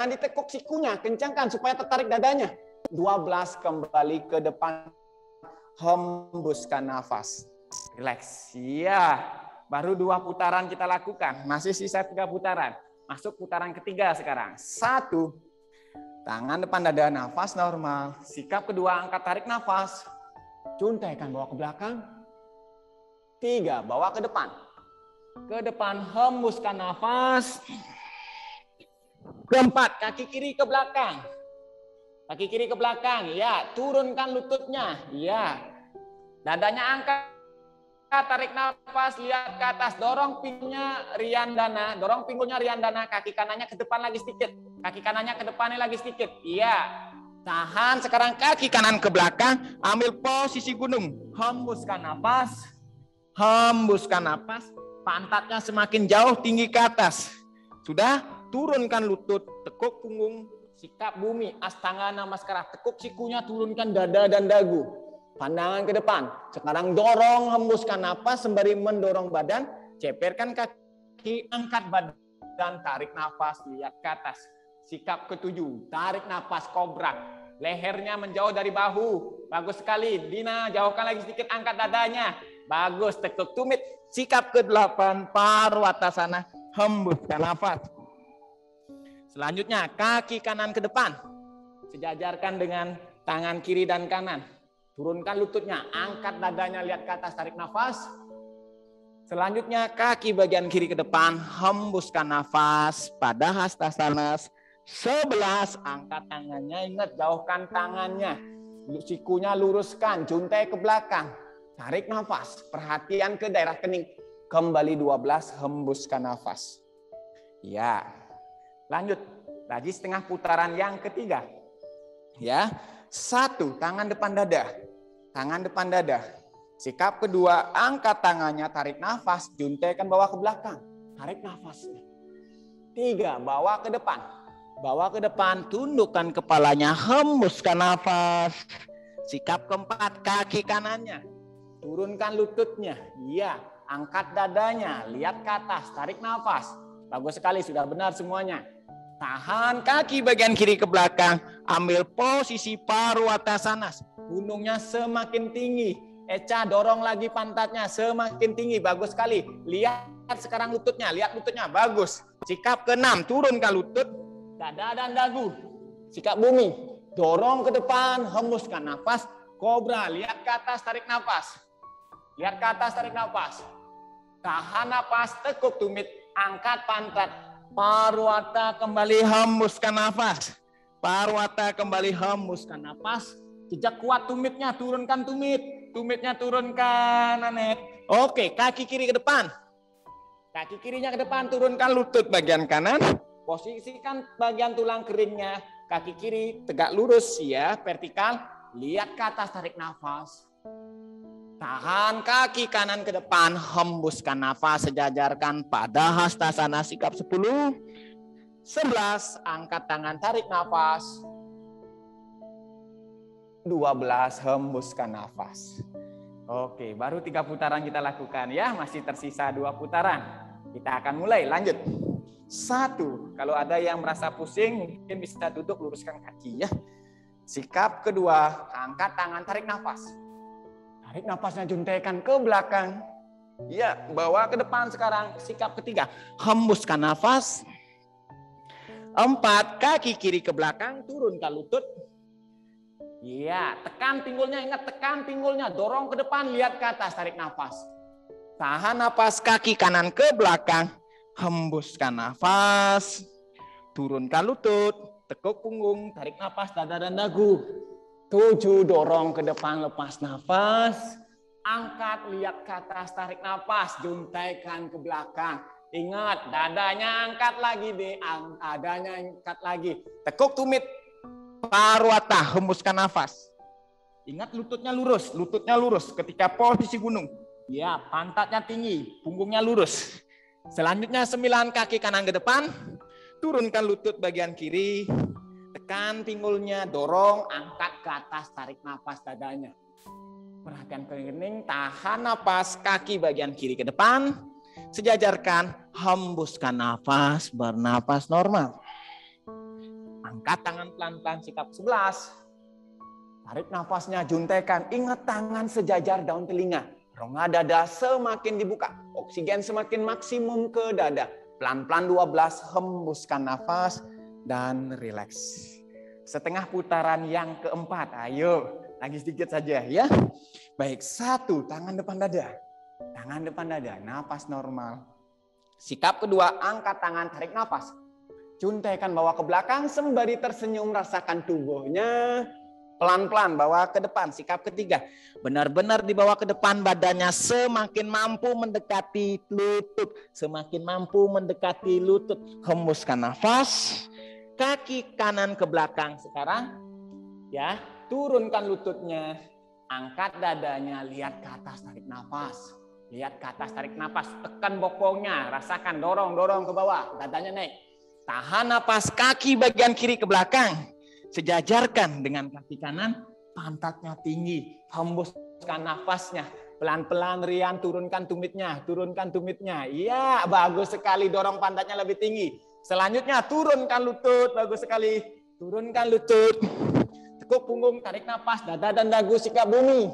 ditekuk sikunya, kencangkan supaya tertarik dadanya. 12, kembali ke depan, hembuskan nafas. Relax. Ya, baru 2 putaran kita lakukan. Masih sisa 3 putaran. Masuk putaran ketiga sekarang. 1, tangan depan dada, nafas normal. Sikap kedua, angkat tarik nafas. Cuntaikan, bawa ke belakang. 3, bawa ke depan. Ke depan, hembuskan nafas. Keempat, kaki kiri ke belakang. Kaki kiri ke belakang. Ya, turunkan lututnya. Ya. Dadanya angkat. Tarik nafas, lihat ke atas, dorong pinggulnya Riandana, kaki kanannya ke depan lagi sedikit, kaki kanannya ke depannya lagi sedikit, iya, tahan, sekarang kaki kanan ke belakang, ambil posisi gunung, hembuskan nafas, pantatnya semakin jauh tinggi ke atas, sudah, turunkan lutut, tekuk punggung, sikap bumi, astanga namaskara, tekuk sikunya, turunkan dada dan dagu. Pandangan ke depan. Sekarang dorong, hembuskan napas sembari mendorong badan. Ceperkan kaki, angkat badan, tarik nafas, lihat ke atas. Sikap ke-7, tarik nafas kobra. Lehernya menjauh dari bahu. Bagus sekali. Dina, jauhkan lagi sedikit, angkat dadanya. Bagus, tekuk tumit. Sikap ke-8, Parwatasana, hembuskan nafas. Selanjutnya, kaki kanan ke depan. Sejajarkan dengan tangan kiri dan kanan. Turunkan lututnya, angkat dadanya, lihat ke atas, tarik nafas. Selanjutnya kaki bagian kiri ke depan, hembuskan nafas pada hastasanas. 11, angkat tangannya, ingat jauhkan tangannya. Sikunya luruskan, juntai ke belakang. Tarik nafas, perhatian ke daerah kening. Kembali 12, hembuskan nafas. Ya, lanjut. Lagi setengah putaran yang ketiga. Ya. 1, tangan depan dada. Tangan depan dada. Sikap kedua, angkat tangannya, tarik nafas, juntaikan bawa ke belakang. Tarik nafasnya. 3, bawa ke depan. Bawa ke depan, tundukkan kepalanya, hembuskan nafas. Sikap keempat, kaki kanannya. Turunkan lututnya. Iya, angkat dadanya, lihat ke atas, tarik nafas. Bagus sekali, sudah benar semuanya. Tahan kaki bagian kiri ke belakang. Ambil posisi Parwatasanas. Gunungnya semakin tinggi. Eca, dorong lagi pantatnya semakin tinggi. Bagus sekali. Lihat sekarang lututnya. Lihat lututnya. Bagus. Sikap ke-6. Turunkan lutut. Dada dan dagu. Sikap bumi. Dorong ke depan. Hembuskan nafas. Kobra. Lihat ke atas. Tarik nafas. Lihat ke atas. Tarik nafas. Tahan nafas. Tekuk tumit. Angkat pantat. Parwata, kembali hembuskan nafas. Parwata, kembali hembuskan nafas. Jejak kuat tumitnya, turunkan tumit. Tumitnya turunkan, Anet. Oke, kaki kiri ke depan. Kaki kirinya ke depan, turunkan lutut bagian kanan. Posisikan bagian tulang keringnya. Kaki kiri tegak lurus ya, vertikal. Lihat ke atas, tarik nafas. Tahan kaki kanan ke depan, hembuskan nafas, sejajarkan pada hastasana, sikap 10. 11, angkat tangan, tarik nafas. 12, hembuskan nafas. Oke, baru 3 putaran kita lakukan ya, masih tersisa 2 putaran. Kita akan mulai, lanjut. 1, kalau ada yang merasa pusing, mungkin bisa duduk, luruskan kaki ya. Sikap kedua, angkat tangan, tarik nafas. Tarik nafasnya, juntaikan ke belakang. Ya, bawa ke depan sekarang. Sikap ketiga, hembuskan nafas. 4, kaki kiri ke belakang, turunkan lutut. Ya, tekan pinggulnya, ingat tekan pinggulnya. Dorong ke depan, lihat ke atas, tarik nafas. Tahan nafas, kaki kanan ke belakang. Hembuskan nafas. turunkan lutut, tekuk punggung, tarik nafas dada dan dagu. 7 dorong ke depan, lepas nafas. Angkat, lihat ke atas, tarik nafas, juntaikan ke belakang. Ingat, dadanya angkat lagi, dadanya angkat lagi. Tekuk tumit, parwata, hembuskan nafas. Ingat lututnya lurus ketika posisi gunung. Ya, pantatnya tinggi, punggungnya lurus. Selanjutnya 9 kaki kanan ke depan, turunkan lutut bagian kiri, tekan pinggulnya, dorong, angkat ke atas, tarik nafas dadanya. Perhatian ke kening, tahan nafas, kaki bagian kiri ke depan. Sejajarkan, hembuskan nafas, bernafas normal. Angkat tangan pelan-pelan, sikap 11. Tarik nafasnya, juntaikan. Ingat tangan sejajar daun telinga. Rongga dada semakin dibuka. Oksigen semakin maksimum ke dada. Pelan-pelan 12, hembuskan nafas dan rileks. Setengah putaran yang keempat. Ayo, lagi sedikit saja ya. Baik, 1, tangan depan dada. Tangan depan dada, nafas normal. Sikap kedua, angkat tangan, tarik nafas. Juntaikan bawa ke belakang, sembari tersenyum, rasakan tubuhnya. Pelan-pelan bawa ke depan, sikap ketiga. Benar-benar dibawa ke depan, badannya semakin mampu mendekati lutut. Semakin mampu mendekati lutut. Hembuskan nafas. Kaki kanan ke belakang sekarang. Ya, turunkan lututnya. Angkat dadanya, lihat ke atas, tarik nafas. Lihat ke atas, tarik nafas, tekan bokongnya, rasakan, dorong ke bawah, dadanya naik. Tahan nafas, kaki bagian kiri ke belakang. Sejajarkan dengan kaki kanan, pantatnya tinggi. Hembuskan nafasnya. Pelan-pelan Rian, turunkan tumitnya. Iya, bagus sekali, dorong pantatnya lebih tinggi. Selanjutnya, turunkan lutut, bagus sekali. Turunkan lutut. Tekuk punggung, tarik nafas, dada dan dagu sikap bumi.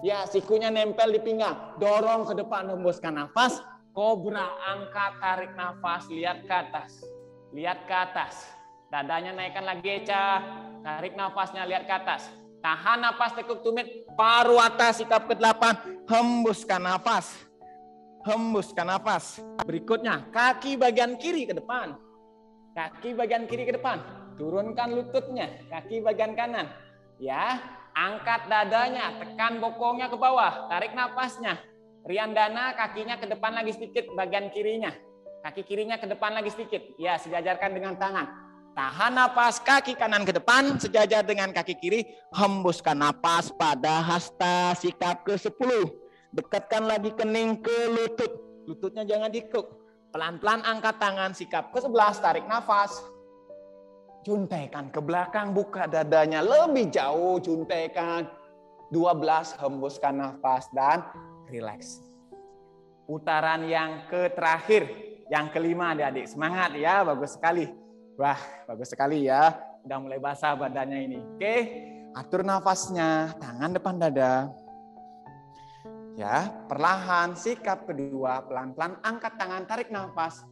Ya, sikunya nempel di pinggang. Dorong ke depan, hembuskan nafas. Kobra, angkat, tarik nafas, lihat ke atas. Lihat ke atas. Dadanya naikkan lagi, Eca. Tarik nafasnya, lihat ke atas. Tahan nafas, tekuk tumit. Paru atas, sikap ke-8. Hembuskan nafas. Hembuskan nafas. Berikutnya, kaki bagian kiri ke depan. Kaki bagian kiri ke depan. Turunkan lututnya. Kaki bagian kanan. Ya, angkat dadanya, tekan bokongnya ke bawah, tarik nafasnya. Riandana, kakinya ke depan lagi sedikit, bagian kirinya. Kaki kirinya ke depan lagi sedikit. Ya, sejajarkan dengan tangan. Tahan nafas, kaki kanan ke depan, sejajar dengan kaki kiri. Hembuskan nafas pada hasta, sikap ke-10. Dekatkan lagi kening ke lutut. Lututnya jangan dikuk. Pelan-pelan angkat tangan, sikap ke-11, tarik nafas. Juntaikan ke belakang, buka dadanya lebih jauh, juntaikan. 12, hembuskan nafas dan rileks. Putaran yang terakhir, yang kelima adik-adik. Semangat ya, bagus sekali. Wah, bagus sekali ya. Udah mulai basah badannya ini. Oke, atur nafasnya, tangan depan dada. Ya, perlahan, sikap kedua, pelan-pelan angkat tangan, tarik nafas.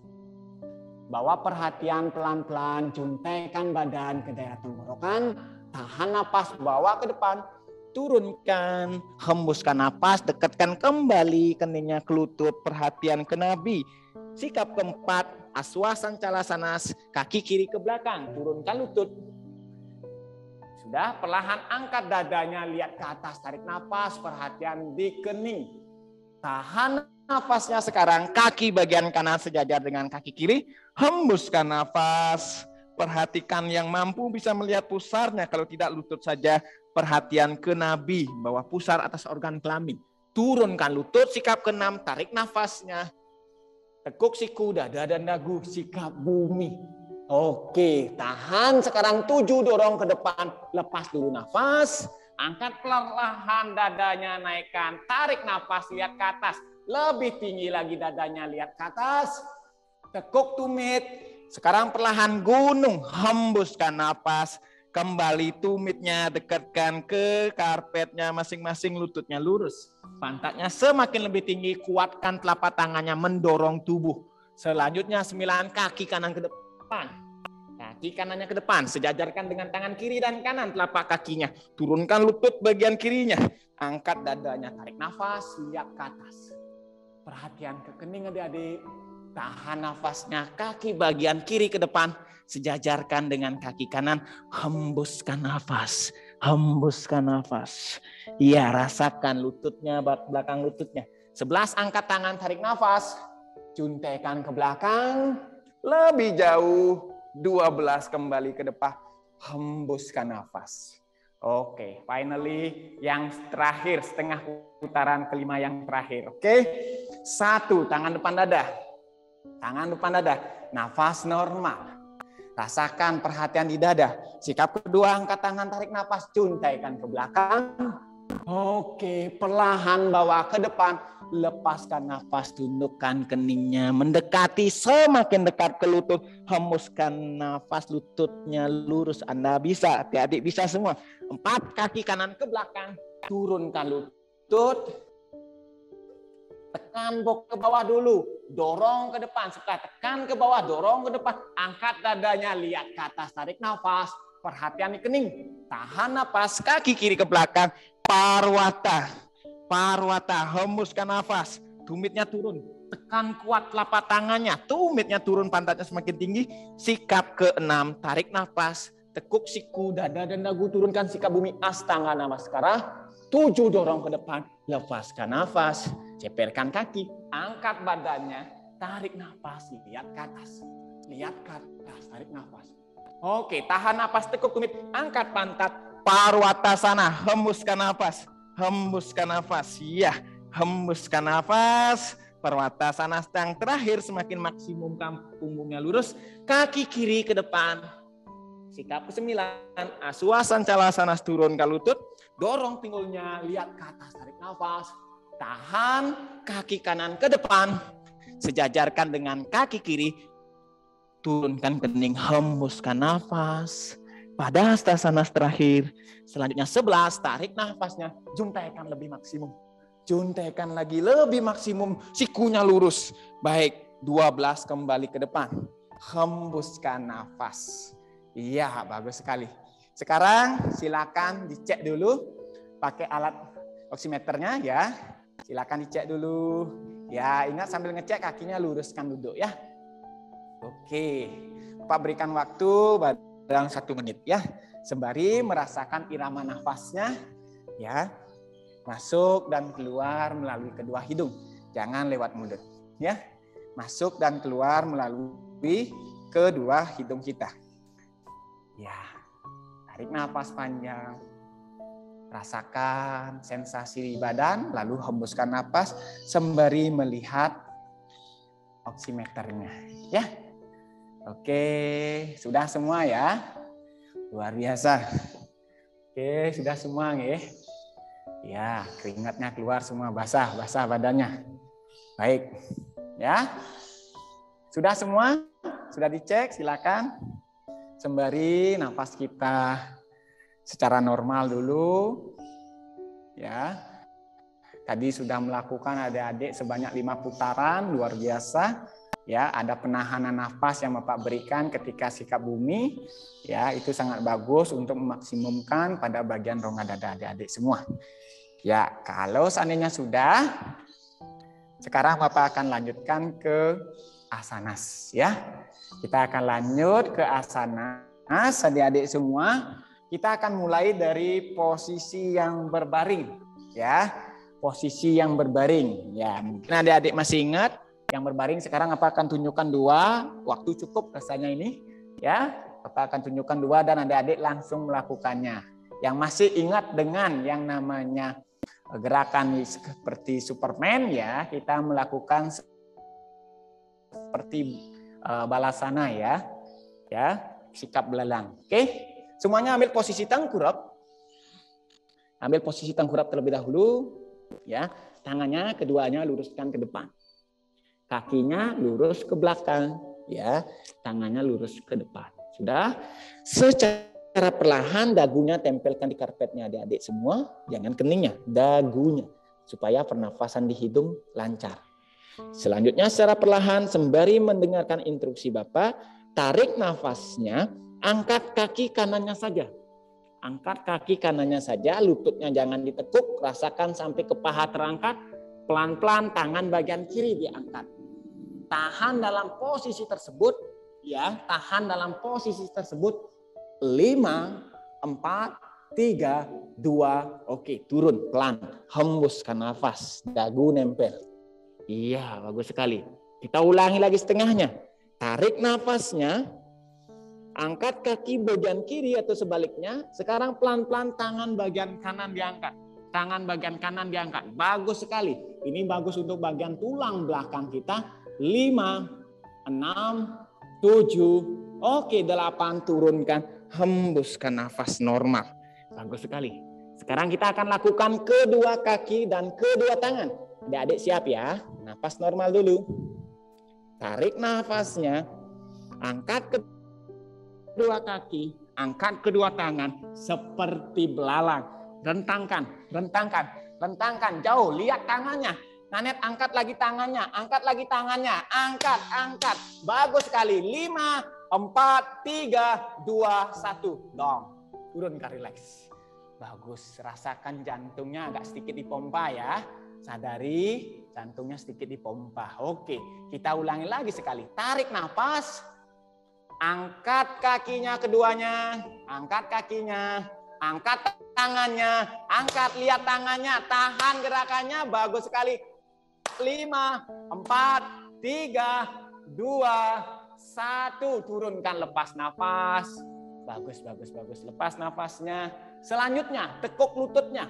Bawa perhatian pelan-pelan, juntaikan badan ke daerah tenggorokan, tahan napas, bawa ke depan, turunkan, hembuskan napas, dekatkan kembali keningnya ke lutut, perhatian ke nabi. Sikap keempat, aswasanchalasanas, kaki kiri ke belakang, turunkan lutut. Sudah, perlahan angkat dadanya, lihat ke atas, tarik napas, perhatian di kening. Tahan nafasnya sekarang, kaki bagian kanan sejajar dengan kaki kiri. Hembuskan nafas. Perhatikan yang mampu bisa melihat pusarnya. Kalau tidak lutut saja. Perhatian ke nabi, bawah pusar atas organ kelamin. Turunkan lutut, sikap ke-6, tarik nafasnya. Tekuk siku, dada dan dagu, sikap bumi. Oke, tahan sekarang 7, dorong ke depan. Lepas dulu nafas. Angkat perlahan dadanya, naikkan. Tarik nafas, lihat ke atas. Lebih tinggi lagi dadanya, lihat ke atas. Tekuk tumit. Sekarang perlahan gunung. Hembuskan nafas. Kembali tumitnya, dekatkan ke karpetnya masing-masing. Lututnya lurus. Pantatnya semakin lebih tinggi. Kuatkan telapak tangannya mendorong tubuh. Selanjutnya 9 kaki kanan ke depan. Kaki kanannya ke depan, sejajarkan dengan tangan kiri dan kanan telapak kakinya. Turunkan lutut bagian kirinya. Angkat dadanya, tarik nafas, lihat ke atas. Perhatian ke kening adik-adik. Tahan nafasnya, kaki bagian kiri ke depan, sejajarkan dengan kaki kanan, hembuskan nafas. Hembuskan nafas. Iya, rasakan lututnya, belakang lututnya. 11 angkat tangan, tarik nafas. Juntekan ke belakang, lebih jauh. 12 kembali ke depan, hembuskan nafas. Oke, finally yang terakhir, setengah putaran kelima yang terakhir. Oke, 1, tangan depan dada. Tangan depan dada, nafas normal. Rasakan perhatian di dada. Sikap kedua, angkat tangan, tarik nafas, cuntaikan ke belakang. Oke, perlahan bawa ke depan. Lepaskan nafas, tundukkan keningnya. Mendekati semakin dekat ke lutut. Hembuskan nafas, lututnya lurus. Anda bisa, adik-adik bisa semua. 4, kaki kanan ke belakang. Turunkan lutut. Tekan ke bawah dulu, dorong ke depan, setelah tekan ke bawah, dorong ke depan, angkat dadanya, lihat ke atas, tarik nafas, perhatian di kening, tahan nafas, kaki kiri ke belakang, parwata, hembuskan nafas, tumitnya turun, tekan kuat telapak tangannya, tumitnya turun, pantatnya semakin tinggi, sikap ke-6, tarik nafas, tekuk siku, dada dan dagu, turunkan sikap bumi, Astanga Namaskara. 7, dorong ke depan, lepaskan nafas, ceperkan kaki, angkat badannya, tarik nafas, lihat ke atas, tarik nafas. Oke, tahan nafas, tekuk tumit, angkat pantat, Parwatasana, hembuskan nafas, ya, hembuskan nafas, Parwatasana yang terakhir, semakin maksimumkan punggungnya lurus, kaki kiri ke depan. Sikap ke-9, Aswasan Calasana, turun ke lutut, dorong pinggulnya, lihat ke atas, tarik nafas, tahan, kaki kanan ke depan, sejajarkan dengan kaki kiri, turunkan kening, hembuskan nafas. Pada Hastasana terakhir, selanjutnya 11, tarik nafasnya, juntaikan lebih maksimum. Juntaikan lagi lebih maksimum, sikunya lurus. Baik, 12 kembali ke depan, hembuskan nafas. Iya, bagus sekali. Sekarang silakan dicek dulu pakai alat oximeternya ya. Silakan dicek dulu. Ya, ingat sambil ngecek kakinya luruskan duduk ya. Oke. Pak berikan waktu barang 1 menit ya. Sembari merasakan irama nafasnya ya. Masuk dan keluar melalui kedua hidung. Jangan lewat mulut ya. Masuk dan keluar melalui kedua hidung kita. Ya, tarik nafas panjang, rasakan sensasi di badan, lalu hembuskan nafas sembari melihat oximeternya. Ya, oke, sudah semua ya, luar biasa. Oke, sudah semua ya. Ya, keringatnya keluar semua, basah badannya. Baik, ya, sudah semua, sudah dicek, silakan. Sembari nafas kita secara normal dulu. Ya. Tadi sudah melakukan adik-adik sebanyak 5 putaran, luar biasa. Ya, ada penahanan nafas yang Bapak berikan ketika sikap bumi. Ya, itu sangat bagus untuk memaksimumkan pada bagian rongga dada adik-adik semua. Ya, kalau seandainya sudah, sekarang Bapak akan lanjutkan ke asanas ya. Kita akan lanjut ke asanas adik-adik semua. Kita akan mulai dari posisi yang berbaring ya. Posisi yang berbaring ya. Mungkin adik-adik masih ingat yang berbaring, sekarang apa akan tunjukkan 2, waktu cukup rasanya ini ya. Apa akan tunjukkan 2 dan adik-adik langsung melakukannya. Yang masih ingat dengan yang namanya gerakan seperti Superman ya, kita melakukan seperti balasana ya. Ya, sikap belalang. Oke. Semuanya ambil posisi tengkurap. Ambil posisi tengkurap terlebih dahulu ya. Tangannya keduanya luruskan ke depan. Kakinya lurus ke belakang ya. Tangannya lurus ke depan. Sudah? Secara perlahan dagunya tempelkan di karpetnya adik-adik semua, jangan keningnya, dagunya supaya pernafasan di hidung lancar. Selanjutnya secara perlahan sembari mendengarkan instruksi Bapak, tarik nafasnya, angkat kaki kanannya saja. Angkat kaki kanannya saja, lututnya jangan ditekuk, rasakan sampai ke paha terangkat, pelan-pelan tangan bagian kiri diangkat. tahan dalam posisi tersebut, ya, tahan dalam posisi tersebut 5, 4, 3, 2, oke, turun pelan, hembuskan nafas, dagu nempel. Iya, bagus sekali. Kita ulangi lagi setengahnya. Tarik nafasnya, angkat kaki bagian kiri atau sebaliknya. Sekarang pelan-pelan tangan bagian kanan diangkat. Tangan bagian kanan diangkat. Bagus sekali. Ini bagus untuk bagian tulang belakang kita. 5, 6, 7, oke 8, turunkan. Hembuskan nafas normal. Bagus sekali. Sekarang kita akan lakukan kedua kaki dan kedua tangan. Adik-adik siap ya. Nafas normal dulu. Tarik nafasnya. Angkat kedua kaki. Angkat kedua tangan. Seperti belalang. Rentangkan. Rentangkan. Rentangkan. Jauh. Lihat tangannya. Nanet angkat lagi tangannya. Angkat lagi tangannya. Angkat. Angkat. Bagus sekali. 5, 4, 3, 2, 1. Dong. Turunkan, relax. Bagus. Rasakan jantungnya agak sedikit dipompa ya. Sadari jantungnya sedikit dipompa. Oke. Kita ulangi lagi sekali. Tarik nafas. Angkat kakinya keduanya. Angkat kakinya. Angkat tangannya. Angkat. Lihat tangannya. Tahan gerakannya. Bagus sekali. 5, 4, 3, 2, 1. Turunkan, lepas nafas. Bagus, bagus, bagus. Lepas nafasnya. Selanjutnya, tekuk lututnya.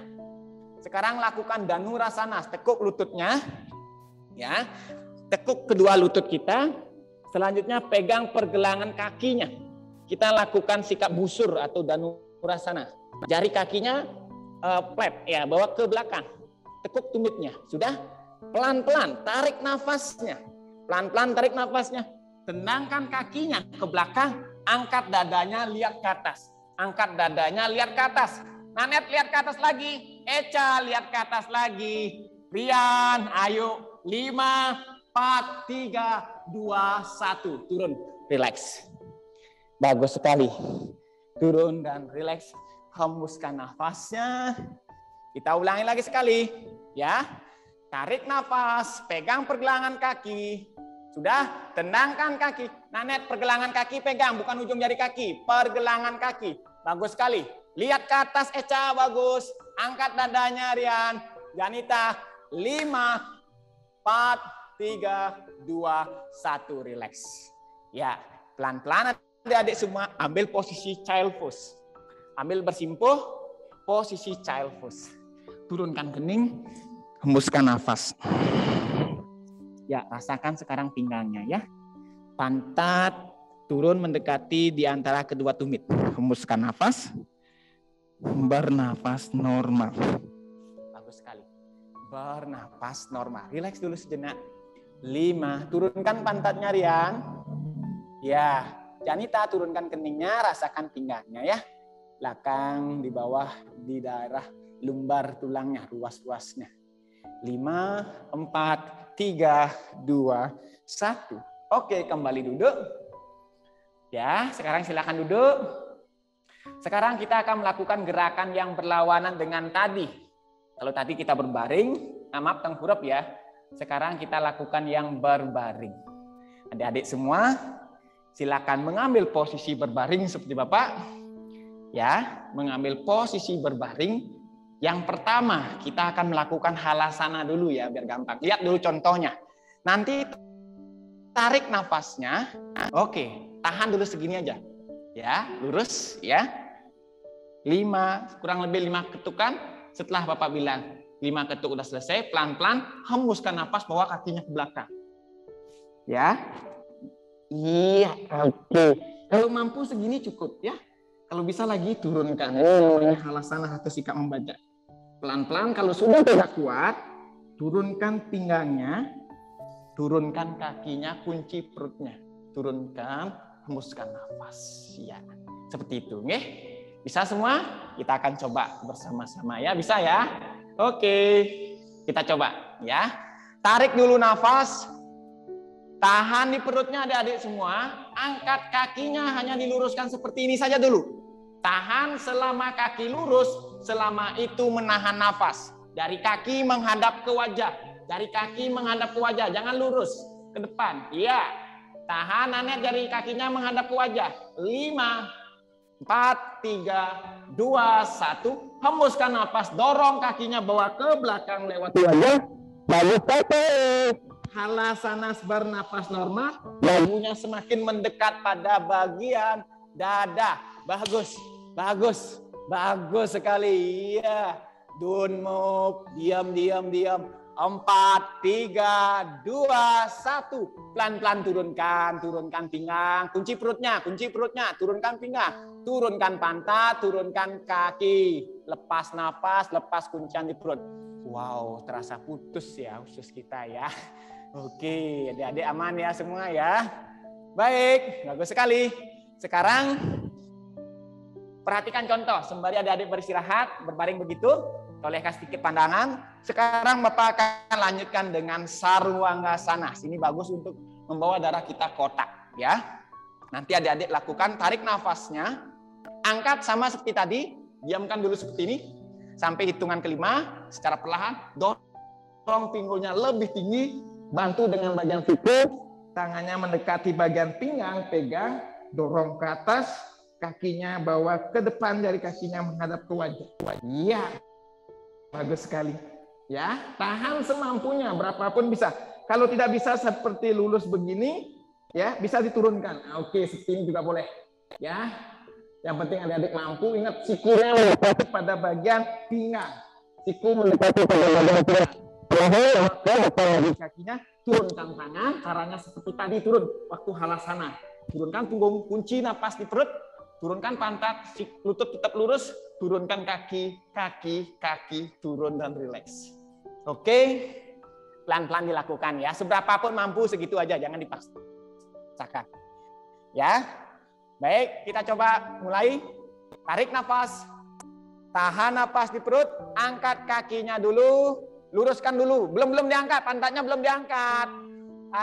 Sekarang lakukan Dhanurasana. Tekuk lututnya. Ya. Tekuk kedua lutut kita. Selanjutnya pegang pergelangan kakinya. Kita lakukan sikap busur atau Dhanurasana. Jari kakinya flap ya, bawa ke belakang. Tekuk tumitnya. Sudah? Pelan-pelan tarik nafasnya. Pelan-pelan tarik nafasnya. Tendangkan kakinya ke belakang. Angkat dadanya, lihat ke atas. Angkat dadanya, lihat ke atas. Nanet, lihat ke atas lagi. Echa, lihat ke atas lagi. Rian, ayo. 5, 4, 3, 2, 1. Turun, relax. Bagus sekali. Turun dan relax. Hembuskan nafasnya. Kita ulangi lagi sekali. Ya. Tarik nafas, pegang pergelangan kaki. Sudah, tendangkan kaki. Nanet, pergelangan kaki pegang, bukan ujung jari kaki. Pergelangan kaki. Bagus sekali. Lihat ke atas, Echa, bagus. Angkat dadanya, Rian. Janita, 5, 4, 3, 2, 1. Relax. Ya, pelan-pelan adik-adik semua. Ambil posisi child pose. Ambil bersimpuh, posisi child pose. Turunkan kening, hembuskan nafas. Ya, rasakan sekarang pinggangnya ya. Pantat turun mendekati di antara kedua tumit. Hembuskan nafas. Bernafas normal. Bagus sekali. Bernafas normal. Relax dulu sejenak. 5. Turunkan pantatnya, Rian. Ya, Janita turunkan keningnya, rasakan pinggangnya ya. Belakang, di bawah, di daerah lumbar tulangnya, ruas-ruasnya. 5, 4, 3, 2, 1. Oke, kembali duduk. Ya, sekarang silakan duduk. Sekarang kita akan melakukan gerakan yang berlawanan dengan tadi. Kalau tadi kita berbaring, maaf tengkurap ya. Sekarang kita lakukan yang berbaring. Adik-adik semua, silakan mengambil posisi berbaring seperti Bapak. Ya, mengambil posisi berbaring. Yang pertama, kita akan melakukan halasana dulu ya, biar gampang. Lihat dulu contohnya. Nanti tarik nafasnya. Oke, tahan dulu segini aja. Ya, lurus ya. 5, kurang lebih 5 ketukan. Setelah Bapak bilang 5 ketuk udah selesai, pelan-pelan hembuskan nafas, bawa kakinya ke belakang. Ya. Iya, oke. Kalau mampu segini cukup ya. Kalau bisa lagi turunkan. Halasana atau sikap membaca. Pelan-pelan kalau sudah tidak kuat, turunkan pinggangnya, turunkan kakinya, kunci perutnya. Turunkan, hembuskan nafas. Ya, seperti itu. Nggih? Bisa semua? Kita akan coba bersama-sama ya. Bisa ya? Oke. Kita coba ya. Tarik dulu nafas. Tahan di perutnya adik-adik semua. Angkat kakinya hanya diluruskan seperti ini saja dulu. Tahan selama kaki lurus, selama itu menahan nafas. Dari kaki menghadap ke wajah. Dari kaki menghadap ke wajah, jangan lurus. ke depan. Iya. Tahan Nanet jari kakinya menghadap ke wajah. 5, 4, 3, 2, 1. Hembuskan napas, dorong kakinya bawa ke belakang lewat wajah. Lalu tarik. Halasanas bernapas normal. Bahunya semakin mendekat pada bagian dada. Bagus, bagus, bagus sekali. Iya. Don't move. Diam. 4, 3, 2, 1. Pelan-pelan turunkan pinggang. Kunci perutnya. Turunkan pinggang. Turunkan pantat, turunkan kaki. Lepas napas, lepas kuncian di perut. Wow, terasa putus ya usus kita ya. Oke, adik-adik aman ya semua ya. Baik, bagus sekali. Sekarang perhatikan contoh. Sembari adik-adik beristirahat, berbaring begitu. Tolehkan sedikit pandangan. Sekarang Bapak akan lanjutkan dengan Sarwangasana. Ini bagus untuk membawa darah kita ke otak ya. Nanti adik-adik lakukan, tarik nafasnya. Angkat sama seperti tadi. Diamkan dulu seperti ini. Sampai hitungan kelima. Secara perlahan. Dorong pinggulnya lebih tinggi. Bantu dengan bagian siku. Tangannya mendekati bagian pinggang. Pegang. Dorong ke atas. Kakinya bawa ke depan. Jari kakinya menghadap ke wajah. Iya. Bagus sekali. Ya, tahan semampunya, berapapun bisa. Kalau tidak bisa seperti lulus begini, ya bisa diturunkan. Oke, seperti ini juga boleh. Ya, yang penting adik-adik mampu. Ingat sikunya mendekati pada bagian pinggang. Siku mendekati pada bagian pinggang. Lalu kakinya, turunkan tangan. Caranya seperti tadi turun waktu halasana. Turunkan punggung, kunci napas di perut. Turunkan pantat, lutut tetap lurus, turunkan kaki, turun dan rileks. Oke, pelan-pelan dilakukan ya. Seberapapun mampu segitu aja, jangan dipaksakan. Ya, baik kita coba mulai. Tarik nafas, tahan nafas di perut, angkat kakinya dulu, luruskan dulu. Belum diangkat, pantatnya belum diangkat.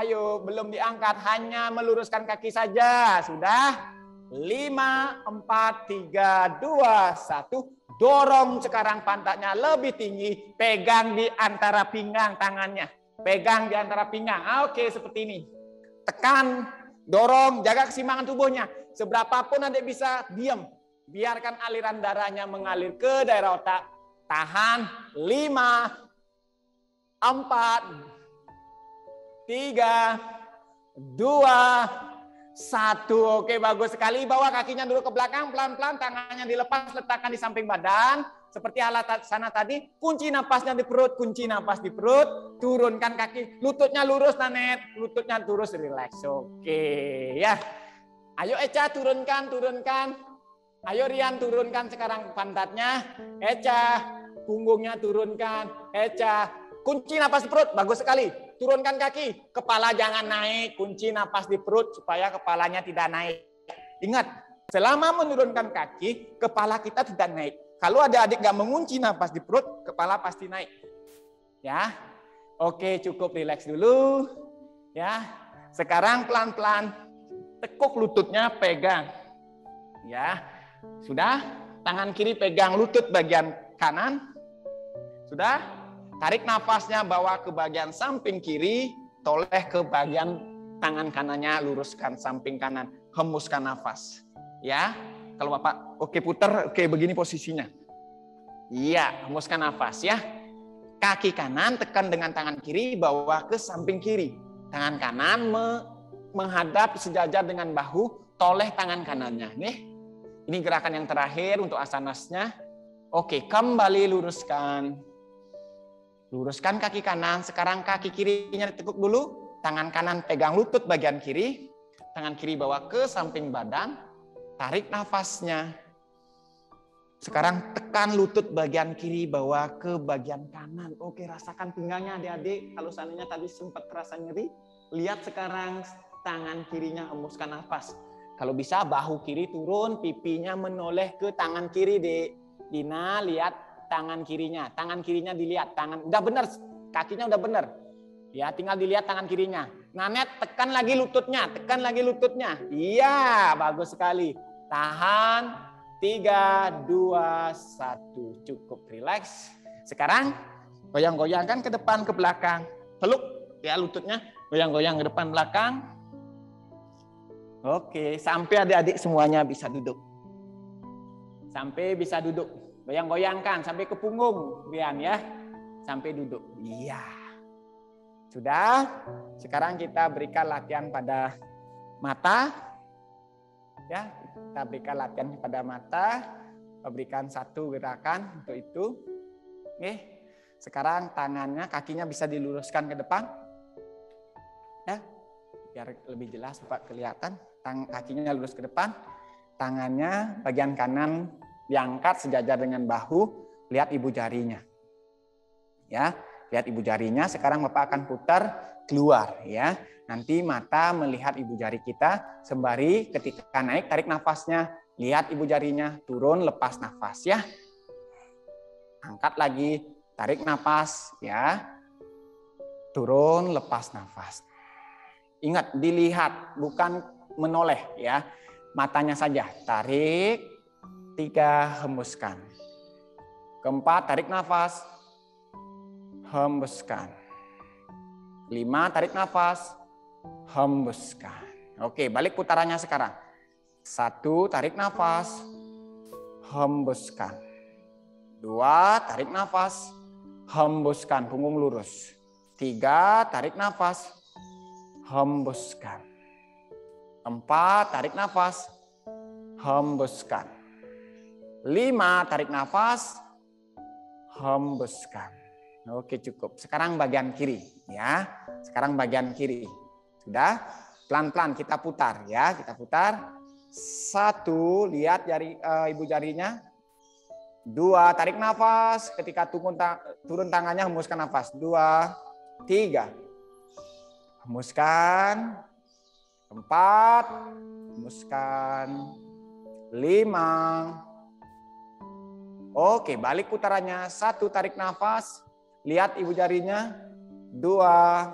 Ayo, belum diangkat, hanya meluruskan kaki saja. Sudah? 5, 4, 3, 2, 1. Dorong sekarang pantatnya lebih tinggi. Pegang di antara pinggang tangannya. Pegang di antara pinggang. Oke, seperti ini. Tekan, dorong, jaga keseimbangan tubuhnya. Seberapapun adik bisa, diam. Biarkan aliran darahnya mengalir ke daerah otak. Tahan. 5, 4, 3, 2, 1. Oke, bagus sekali. Bawa kakinya dulu ke belakang, pelan-pelan tangannya dilepas, letakkan di samping badan. Seperti halasana tadi, kunci napasnya di perut, kunci napas di perut, turunkan kaki, lututnya lurus Nanet, lututnya lurus, relax. Oke, ya. Ayo Eca turunkan. Ayo Rian turunkan sekarang pantatnya. Eca, punggungnya turunkan. Eca, kunci napas di perut, bagus sekali. Turunkan kaki, kepala jangan naik, kunci napas di perut supaya kepalanya tidak naik. Ingat, selama menurunkan kaki, kepala kita tidak naik. Kalau adik-adik nggak mengunci napas di perut, kepala pasti naik. Ya, oke cukup rileks dulu. Ya, sekarang pelan-pelan tekuk lututnya pegang. Ya, sudah. Tangan kiri pegang lutut bagian kanan. Sudah. Tarik nafasnya bawa ke bagian samping kiri, toleh ke bagian tangan kanannya, luruskan samping kanan, hembuskan nafas. Ya, kalau Bapak oke putar, oke begini posisinya. Iya, hembuskan nafas ya. Kaki kanan tekan dengan tangan kiri, bawa ke samping kiri. Tangan kanan menghadap sejajar dengan bahu, toleh tangan kanannya. Nih, ini gerakan yang terakhir untuk asanasnya. Oke, kembali luruskan. Luruskan kaki kanan, sekarang kaki kirinya ditekuk dulu. Tangan kanan pegang lutut bagian kiri. Tangan kiri bawa ke samping badan. Tarik nafasnya. Sekarang tekan lutut bagian kiri, bawa ke bagian kanan. Oke, rasakan pinggangnya adik-adik. Kalau seandainya tadi sempat terasa nyeri, lihat sekarang tangan kirinya hembuskan nafas. Kalau bisa bahu kiri turun, pipinya menoleh ke tangan kiri, Dek. Dina, lihat tangan kirinya dilihat, tangan udah benar, kakinya udah benar. Ya, tinggal dilihat tangan kirinya. Nanet, tekan lagi lututnya. Iya, bagus sekali. Tahan. 3, 2, 1. Cukup rileks. Sekarang goyang-goyangkan ke depan, ke belakang. Peluk ya lututnya. Goyang-goyang ke depan belakang. Oke, sampai adik-adik semuanya bisa duduk. Sampai bisa duduk. Goyang-goyangkan sampai ke punggung, Rian ya. Sampai duduk. Iya. Sudah. Sekarang kita berikan latihan pada mata. Ya, kita berikan latihan pada mata. Berikan satu gerakan untuk itu. Oke. Sekarang tangannya, kakinya bisa diluruskan ke depan. Ya, biar lebih jelas Pak kelihatan. Kakinya lurus ke depan, tangannya bagian kanan diangkat sejajar dengan bahu, lihat ibu jarinya. Ya, lihat ibu jarinya. Sekarang Bapak akan putar keluar ya. Nanti mata melihat ibu jari kita, sembari ketika naik tarik nafasnya, lihat ibu jarinya, turun lepas nafas ya. Angkat lagi, tarik nafas ya. Turun lepas nafas. Ingat, dilihat, bukan menoleh ya. Matanya saja. Tarik, 3, hembuskan. Keempat, tarik nafas. Hembuskan. 5, tarik nafas. Hembuskan. Oke, balik putarannya sekarang. 1, tarik nafas. Hembuskan. 2, tarik nafas. Hembuskan, punggung lurus. 3, tarik nafas. Hembuskan. 4, tarik nafas. Hembuskan. 5, tarik nafas. Hembuskan. Oke, cukup. Sekarang bagian kiri ya. Sekarang bagian kiri. Sudah? Pelan-pelan kita putar ya. Kita putar. 1, lihat jari ibu jarinya. 2, tarik nafas. Ketika turun tangannya, hembuskan nafas. 2, 3. Hembuskan. 4. Hembuskan. 5. Oke, balik putarannya. 1, tarik nafas. Lihat ibu jarinya. 2.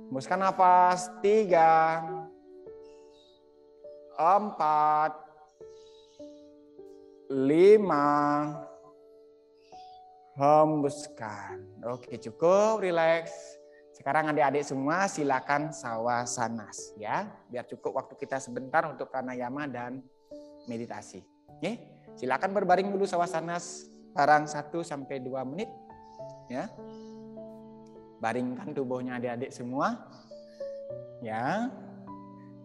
Hembuskan nafas. 3. 4. 5. Hembuskan. Oke, cukup, rileks. Sekarang adik-adik semua silakan sawasanas ya, biar cukup waktu kita sebentar untuk pranayama dan meditasi. Oke, silakan berbaring dulu sawasanas barang 1 sampai 2 menit ya. Baringkan tubuhnya adik-adik semua. Ya.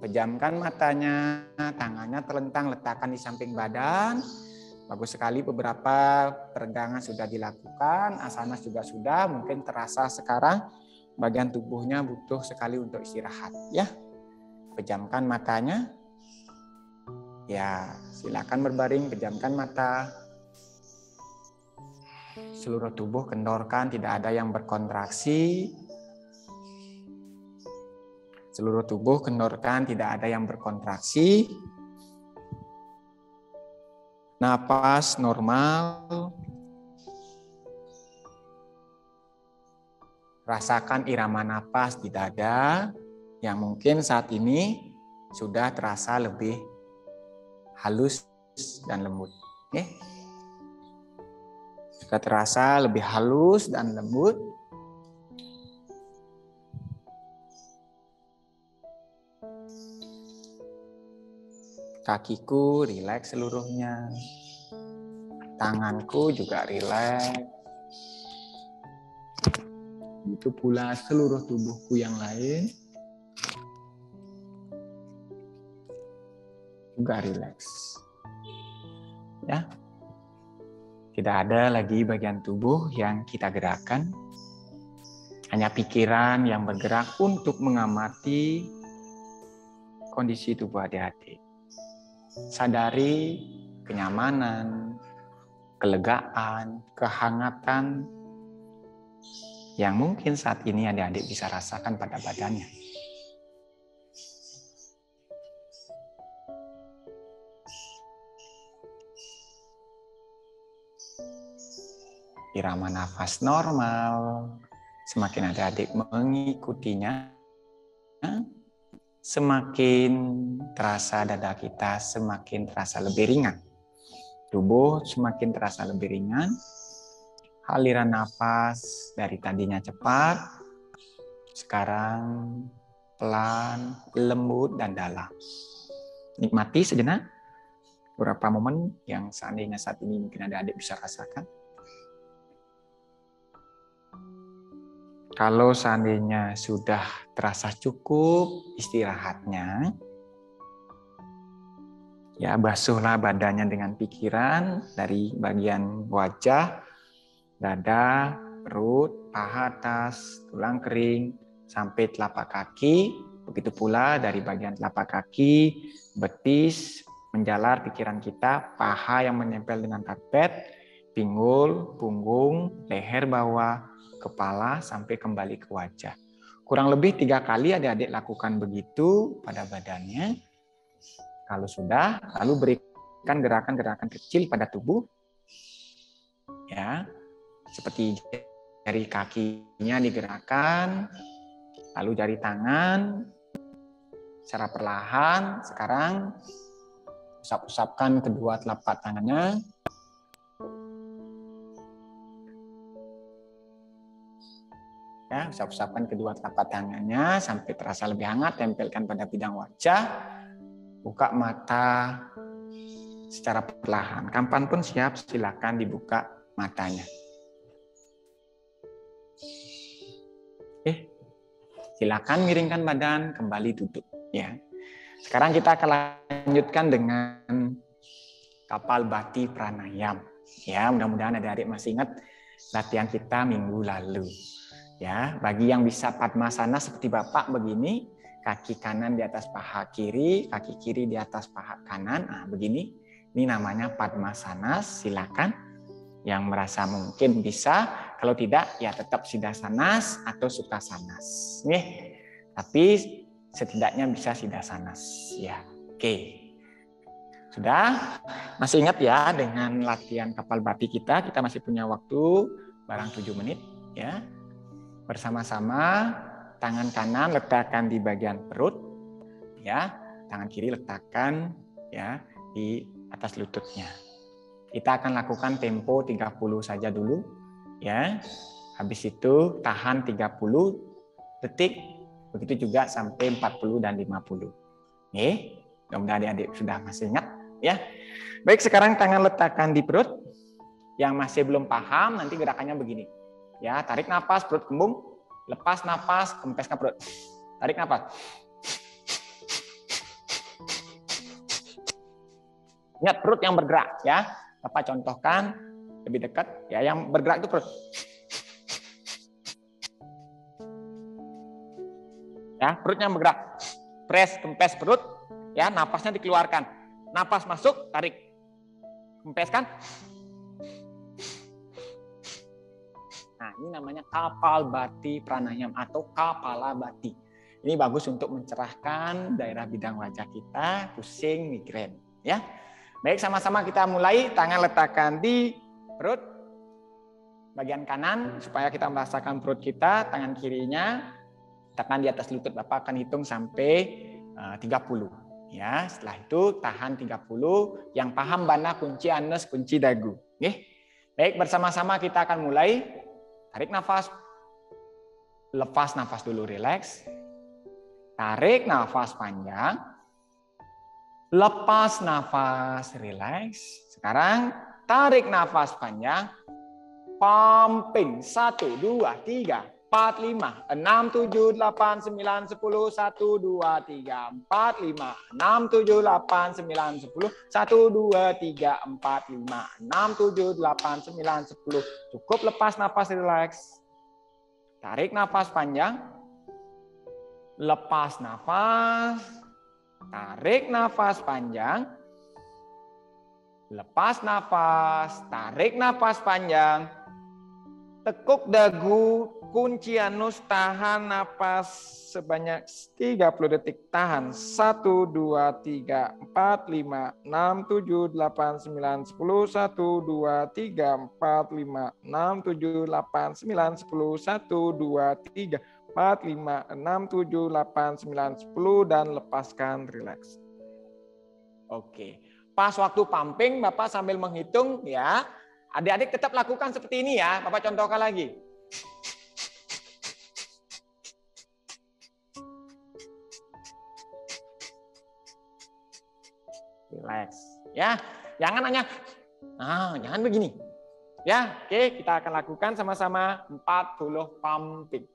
Pejamkan matanya, tangannya terlentang, letakkan di samping badan. Bagus sekali, beberapa peregangan sudah dilakukan, asanas juga sudah, mungkin terasa sekarang bagian tubuhnya butuh sekali untuk istirahat ya. Pejamkan matanya. Ya, silakan berbaring, pejamkan mata. Seluruh tubuh kendorkan, tidak ada yang berkontraksi. Seluruh tubuh kendorkan, tidak ada yang berkontraksi. Napas normal. Rasakan irama napas di dada yang mungkin saat ini sudah terasa lebih halus dan lembut. Oke. Sudah terasa lebih halus dan lembut. Kakiku rileks seluruhnya. Tanganku juga rileks. Itu pula seluruh tubuhku yang lain juga rileks. Ya. Tidak ada lagi bagian tubuh yang kita gerakkan. Hanya pikiran yang bergerak untuk mengamati kondisi tubuh adik-adik. Sadari kenyamanan, kelegaan, kehangatan yang mungkin saat ini adik-adik bisa rasakan pada badannya. Irama nafas normal, semakin adik-adik mengikutinya, semakin terasa dada kita semakin terasa lebih ringan. Tubuh semakin terasa lebih ringan. Aliran nafas dari tadinya cepat Sekarang pelan, lembut, dan dalam. Nikmati sejenak beberapa momen yang seandainya saat ini mungkin ada adik bisa rasakan. Kalau seandainya sudah terasa cukup istirahatnya, ya basuhlah badannya dengan pikiran dari bagian wajah, dada, perut, paha atas, tulang kering, sampai telapak kaki. Begitu pula dari bagian telapak kaki, betis, menjalar pikiran kita, paha yang menempel dengan karpet, pinggul, punggung, leher bawah, kepala, sampai kembali ke wajah. Kurang lebih 3 kali adik-adik lakukan begitu pada badannya. Kalau sudah, lalu berikan gerakan-gerakan kecil pada tubuh. Ya, seperti jari kakinya digerakkan, lalu jari tangan secara perlahan. Sekarang usap-usapkan kedua telapak tangannya. Ya, usap-usapkan kedua telapak tangannya sampai terasa lebih hangat, tempelkan pada bidang wajah. Buka mata secara perlahan. Kapan pun siap, silakan dibuka matanya. Silakan miringkan badan, kembali duduk. Ya. Sekarang kita akan lanjutkan dengan kapal bati pranayam. Ya, mudah-mudahan adik-adik masih ingat latihan kita minggu lalu. Ya, bagi yang bisa padmasana seperti Bapak begini, kaki kanan di atas paha kiri, kaki kiri di atas paha kanan. Nah, begini. Ini namanya padmasana. Silakan yang merasa mungkin bisa, kalau tidak ya tetap sidasanas atau sukasanas. Nih. Tapi setidaknya bisa sidasanas. Ya. Oke. Sudah? Masih ingat ya dengan latihan kapal bati kita masih punya waktu barang 7 menit ya. Bersama-sama tangan kanan letakkan di bagian perut ya, tangan kiri letakkan ya di atas lututnya. Kita akan lakukan tempo 30 saja dulu ya. Habis itu tahan 30 detik, begitu juga sampai 40 dan 50. Nih, mudah-mudahan adik-adik sudah masih ingat ya. Baik, sekarang tangan letakkan di perut. Yang masih belum paham nanti gerakannya begini. Ya, tarik napas, perut kembung, lepas napas, kempeskan perut. Tarik napas. Ingat perut yang bergerak ya. Bapak contohkan lebih dekat ya, yang bergerak itu perut. Ya, perutnya bergerak. Press, kempes perut ya, napasnya dikeluarkan. Napas masuk, tarik. Kempeskan. Nah, ini namanya kapal bati pranayam atau kapala bati. Ini bagus untuk mencerahkan daerah bidang wajah kita, pusing, migrain. Ya, baik, sama-sama kita mulai. Tangan letakkan di perut bagian kanan supaya kita merasakan perut kita. Tangan kirinya letakkan di atas lutut. Bapak akan hitung sampai 30. Ya, setelah itu tahan 30. Yang paham mana kunci anus, kunci dagu. Oke. Baik, bersama-sama kita akan mulai. Tarik nafas, lepas nafas dulu, rileks. Tarik nafas panjang, lepas nafas, rileks. Sekarang tarik nafas panjang, pumping. 1, 2, 3, 4, 5, 6, 7, 8, 9, 10, 1, 2, 3, 4, 5, 6, 7, 8, 9, 10, 1, 2, 3, 4, 5, 6, 7, 8, 9, 10. Cukup, lepas nafas, rileks. Tarik nafas panjang. Lepas nafas. Tarik nafas panjang. Lepas nafas. Tarik nafas panjang. Tekuk dagu, kunci anus, tahan napas sebanyak 30 detik. Tahan. 1, 2, 3, 4, 5, 6, 7, 8, 9, 10. 1, 2, 3, 4, 5, 6, 7, 8, 9, 10. 1, 2, 3, 4, 5, 6, 7, 8, 9, 10. Dan lepaskan, rileks. Oke. Pas waktu pumping, Bapak sambil menghitung ya. Adik-adik tetap lakukan seperti ini ya. Bapak contohkan lagi. relax. Ya, jangan hanya, jangan begini. Ya, oke, kita akan lakukan sama-sama 40 pumping.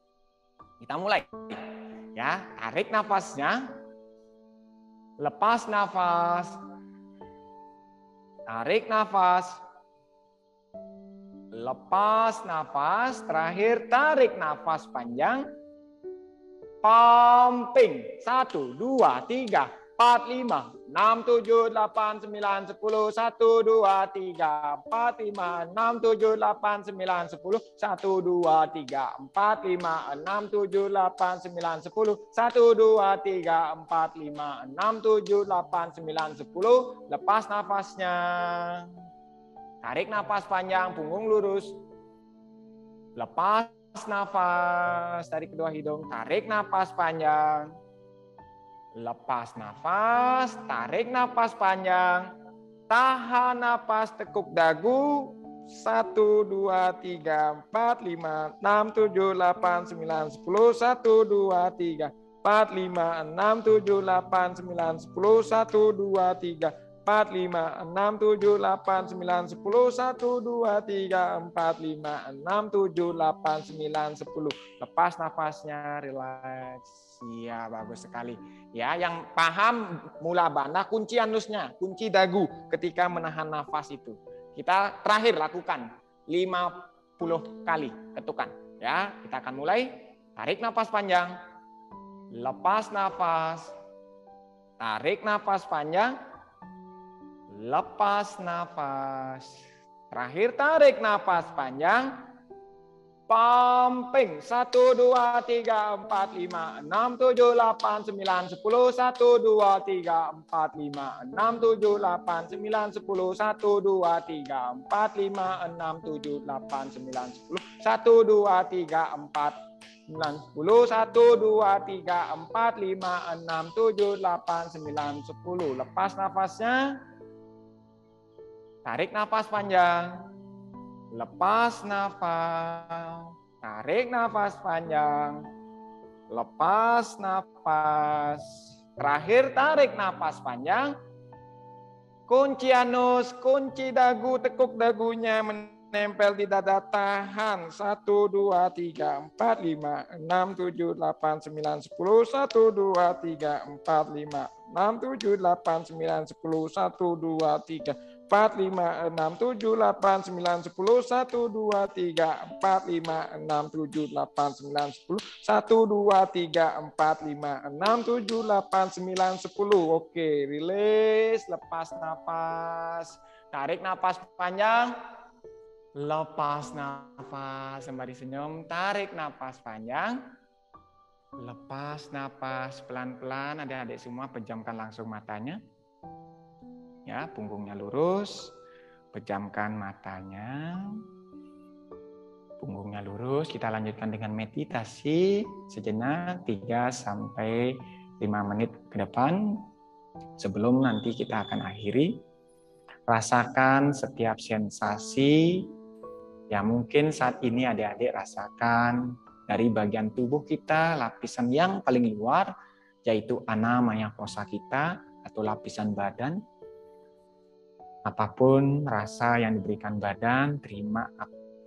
Kita mulai. Ya, tarik nafasnya. Lepas nafas. Tarik nafas. Lepas nafas. Terakhir, tarik nafas panjang. Pumping. 1, 2, 3, 4, 5, 6, 7, 8, 9, 10. 1, 2, 3, 4, 5, 6, 7, 8, 9, 10. 1, 2, 3, 4, 5, 6, 7, 8, 9, 10. 1, 2, 3, 4, 5, 6, 7, 8, 9, 10. Lepas nafasnya. Tarik nafas panjang, punggung lurus. Lepas nafas dari kedua hidung, tarik nafas panjang. Lepas nafas, tarik nafas panjang. Tahan nafas, tekuk dagu. 1, 2, 3, 4, 5, 6, 7, 8, 9, 10. 1, 2, 3, 4, 5, 6, 7, 8, 9, 10. 1, 2, 3, 4, 5, 6, 7, 8, 9, 10. 1, 2, 3, 4, 5, 6, 7, 8, 9, 10. Lepas nafasnya, relax. Iya, bagus sekali. Ya, yang paham mula bandha, kunci anusnya, kunci dagu ketika menahan nafas itu. Kita terakhir lakukan 50 kali ketukan. Ya, kita akan mulai. Tarik nafas panjang. Lepas nafas. Tarik nafas panjang. Lepas nafas. Terakhir tarik nafas panjang. Pumping. 1, 2, 3, 4, 5, 6, 7, 8, 9, 10. 1, 2, 3, 4, 5, 6, 7, 8, 9, 10. 1, 2, 3, 4, 5, 6, 7, 8, 9, 10. 1, 2, 3, 4, 9, 10. 1, 2, 3, 4, 5, 6, 7, 8, 9, 10. Lepas nafasnya. Tarik nafas panjang. Lepas nafas. Tarik nafas panjang. Lepas nafas. Terakhir tarik nafas panjang. Kunci anus, kunci dagu, tekuk dagunya menempel di dada, tahan. 1, 2, 3, 4, 5, 6, 7, 8, 9, 10. 1, 2, 3, 4, 5, 6, 7, 8, 9, 10. 1, 2, 3, 4, 5, 6, 7, 8, 9, 10. 1, 2, 3, 4, 5, 6, 7, 8, 9, 10. 1, 2, 3, 4, 5, 6, 7, 8, 9, 10. Oke, release. Lepas nafas. Tarik nafas panjang. Lepas nafas. Sembari senyum. Tarik nafas panjang. Lepas nafas. Pelan-pelan. Adik-adik semua pejamkan langsung matanya. Ya, punggungnya lurus, pejamkan matanya, punggungnya lurus. Kita lanjutkan dengan meditasi sejenak 3-5 menit ke depan. Sebelum nanti kita akan akhiri, rasakan setiap sensasi yang mungkin saat ini adik-adik rasakan dari bagian tubuh kita, lapisan yang paling luar, yaitu ana maya kosa kita atau lapisan badan. Apapun rasa yang diberikan badan, terima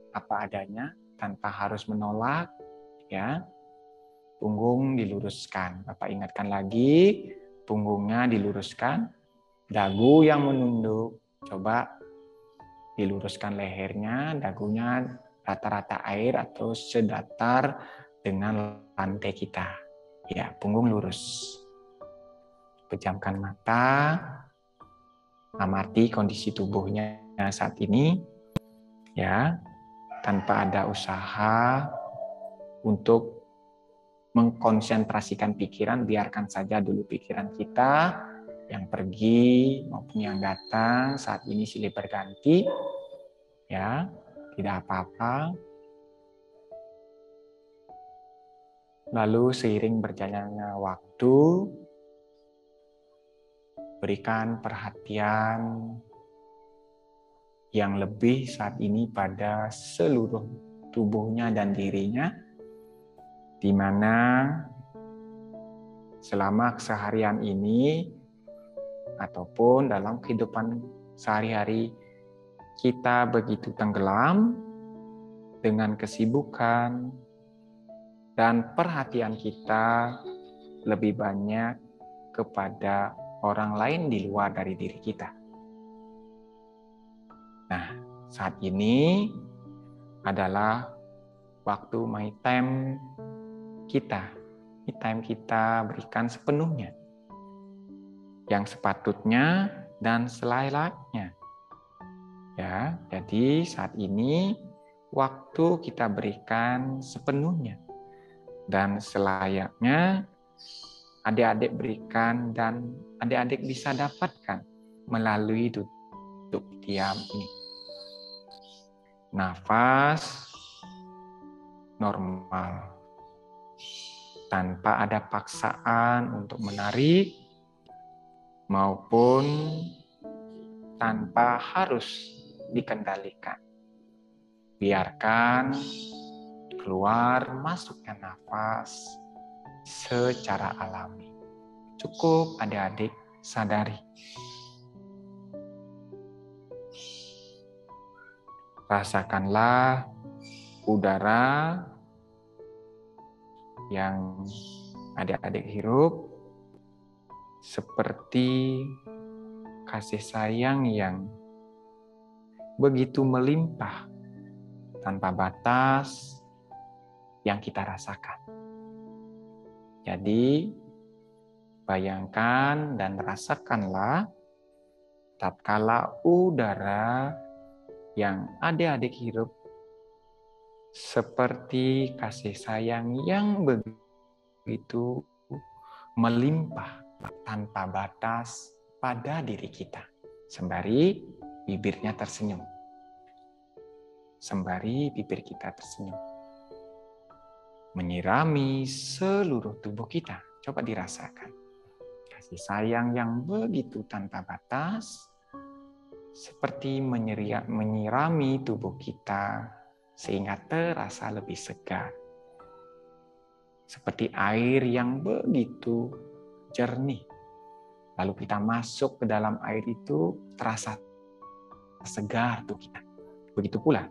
apa adanya tanpa harus menolak, ya. Punggung diluruskan. Bapak ingatkan lagi, punggungnya diluruskan, dagu yang menunduk. Coba diluruskan lehernya, dagunya rata-rata air atau sedatar dengan lantai kita. Ya, punggung lurus. Pejamkan mata. Amati kondisi tubuhnya saat ini, ya, tanpa ada usaha untuk mengkonsentrasikan pikiran. Biarkan saja dulu pikiran kita yang pergi maupun yang datang saat ini silih berganti, ya, tidak apa-apa. Lalu seiring berjalannya waktu, berikan perhatian yang lebih saat ini pada seluruh tubuhnya dan dirinya, di mana selama keseharian ini ataupun dalam kehidupan sehari-hari kita begitu tenggelam dengan kesibukan dan perhatian kita lebih banyak kepada orang lain di luar dari diri kita. Nah, saat ini adalah waktu me time kita. Me time kita berikan sepenuhnya, yang sepatutnya dan selayaknya. Ya, jadi saat ini waktu kita berikan sepenuhnya dan selayaknya adik-adik berikan dan adik-adik bisa dapatkan melalui duduk diam ini. Nafas normal, tanpa ada paksaan untuk menarik maupun tanpa harus dikendalikan. Biarkan keluar masuknya nafas secara alami. Cukup adik-adik sadari. Rasakanlah udara yang adik-adik hirup seperti kasih sayang yang begitu melimpah tanpa batas yang kita rasakan. Jadi, bayangkan dan rasakanlah tatkala udara yang adik-adik hirup seperti kasih sayang yang begitu melimpah tanpa batas pada diri kita. Sembari bibirnya tersenyum. Sembari bibir kita tersenyum. Menyirami seluruh tubuh kita. Coba dirasakan. Kasih sayang yang begitu tanpa batas, seperti menyirami tubuh kita sehingga terasa lebih segar. Seperti air yang begitu jernih. Lalu kita masuk ke dalam air itu, terasa segar tubuh kita. Begitu pula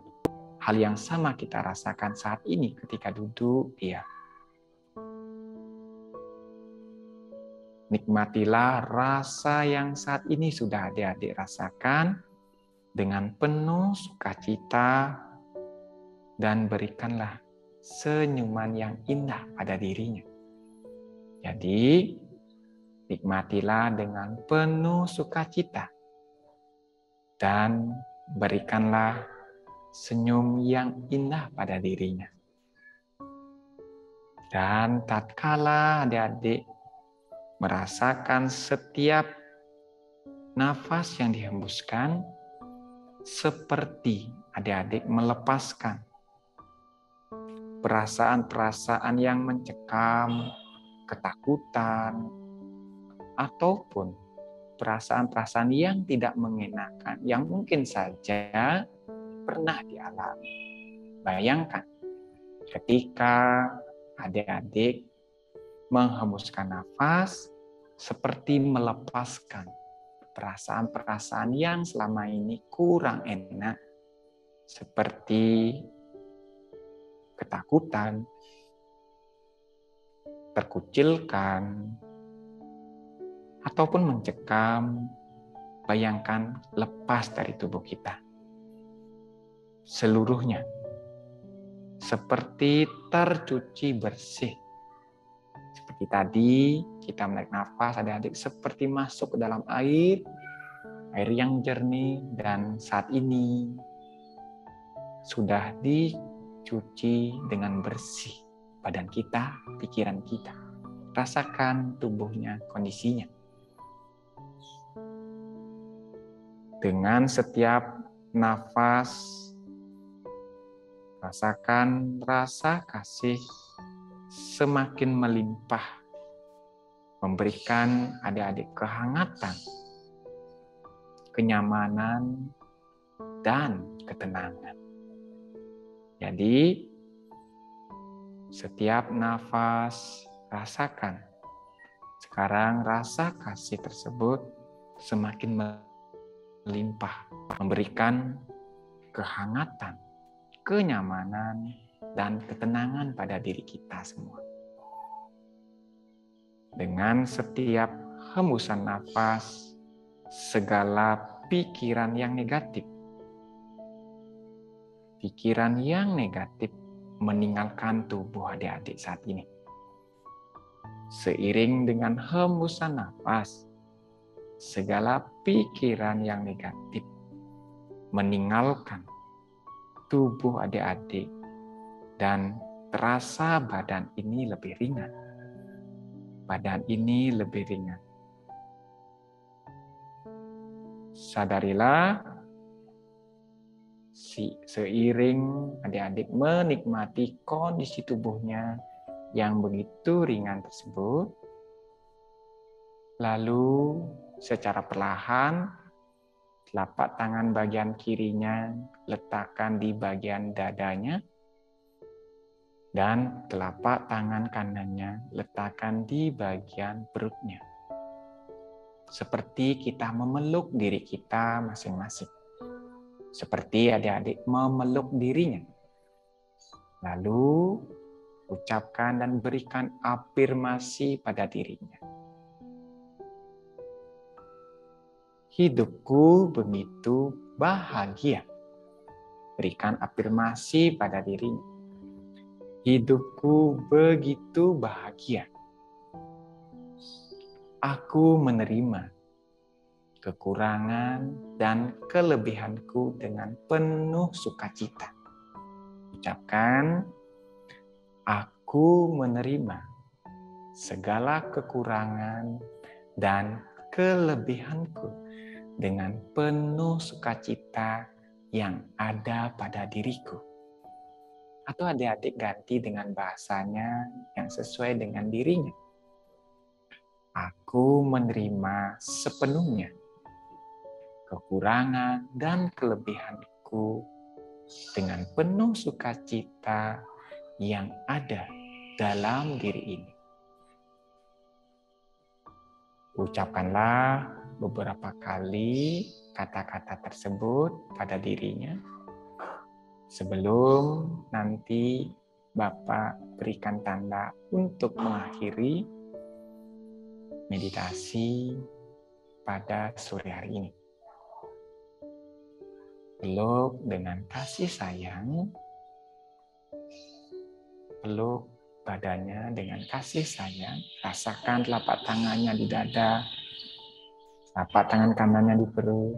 hal yang sama kita rasakan saat ini ketika duduk diam. Nikmatilah rasa yang saat ini sudah adik-adik rasakan dengan penuh sukacita dan berikanlah senyuman yang indah pada dirinya. Jadi, nikmatilah dengan penuh sukacita dan berikanlah senyum yang indah pada dirinya. Dan tatkala adik-adik merasakan setiap nafas yang dihembuskan, seperti adik-adik melepaskan perasaan-perasaan yang mencekam, ketakutan, ataupun perasaan-perasaan yang tidak mengenakan, yang mungkin saja pernah dialami. Bayangkan ketika adik-adik menghembuskan nafas seperti melepaskan perasaan-perasaan yang selama ini kurang enak, seperti ketakutan, terkucilkan, ataupun mencekam. Bayangkan lepas dari tubuh kita. Seluruhnya seperti tercuci bersih. Seperti tadi kita menarik nafas, adik-adik seperti masuk ke dalam air yang jernih, dan saat ini sudah dicuci dengan bersih badan kita, pikiran kita. Rasakan tubuhnya, kondisinya. Dengan setiap nafas, rasakan rasa kasih semakin melimpah, memberikan adik-adik kehangatan, kenyamanan, dan ketenangan. Jadi, setiap nafas rasakan. Sekarang rasa kasih tersebut semakin melimpah, memberikan kehangatan, kenyamanan, dan ketenangan pada diri kita semua. Dengan setiap hembusan nafas, segala pikiran yang negatif meninggalkan tubuh adik-adik saat ini. Seiring dengan hembusan nafas, segala pikiran yang negatif meninggalkan tubuh adik-adik dan terasa badan ini lebih ringan. Sadarilah, seiring adik-adik menikmati kondisi tubuhnya yang begitu ringan tersebut, lalu secara perlahan telapak tangan bagian kirinya letakkan di bagian dadanya, dan telapak tangan kanannya letakkan di bagian perutnya. Seperti kita memeluk diri kita masing-masing. Seperti adik-adik memeluk dirinya. Lalu ucapkan dan berikan afirmasi pada dirinya. Hidupku begitu bahagia. Berikan afirmasi pada dirinya. Hidupku begitu bahagia. Aku menerima kekurangan dan kelebihanku dengan penuh sukacita. Ucapkan, aku menerima segala kekurangan dan kelebihanku dengan penuh sukacita yang ada pada diriku. Atau adik-adik ganti dengan bahasanya yang sesuai dengan dirinya. Aku menerima sepenuhnya kekurangan dan kelebihanku dengan penuh sukacita yang ada dalam diri ini. Ucapkanlah beberapa kali kata-kata tersebut pada dirinya. Sebelum nanti Bapak berikan tanda untuk mengakhiri meditasi pada sore hari ini. Peluk dengan kasih sayang, peluk badannya dengan kasih sayang, rasakan telapak tangannya di dada, telapak tangan kanannya di perut,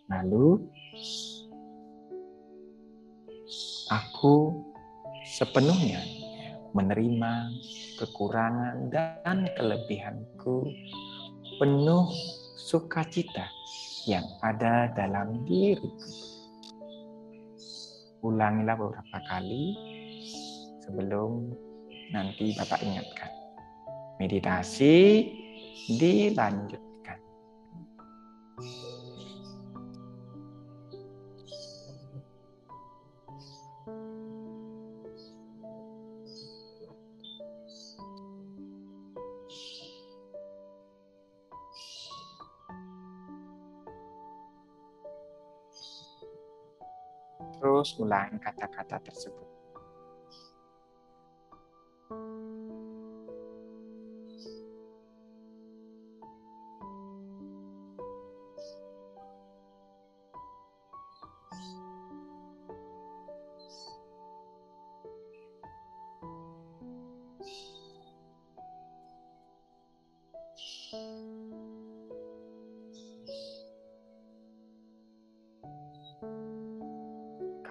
lalu aku sepenuhnya menerima kekurangan dan kelebihanku penuh sukacita yang ada dalam diriku. Ulangilah beberapa kali sebelum nanti Bapak ingatkan. Meditasi dilanjutkan. Terus ulangi kata-kata tersebut.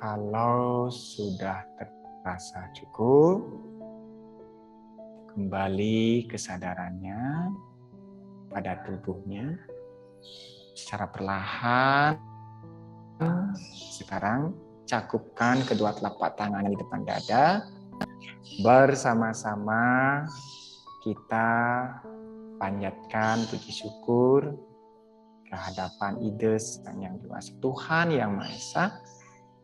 Kalau sudah terasa cukup, kembali kesadarannya pada tubuhnya secara perlahan. Sekarang cakupkan kedua telapak tangan di depan dada. Bersama-sama kita panjatkan puji syukur kehadapan ide Sang Kuasa Tuhan Yang Maha Esa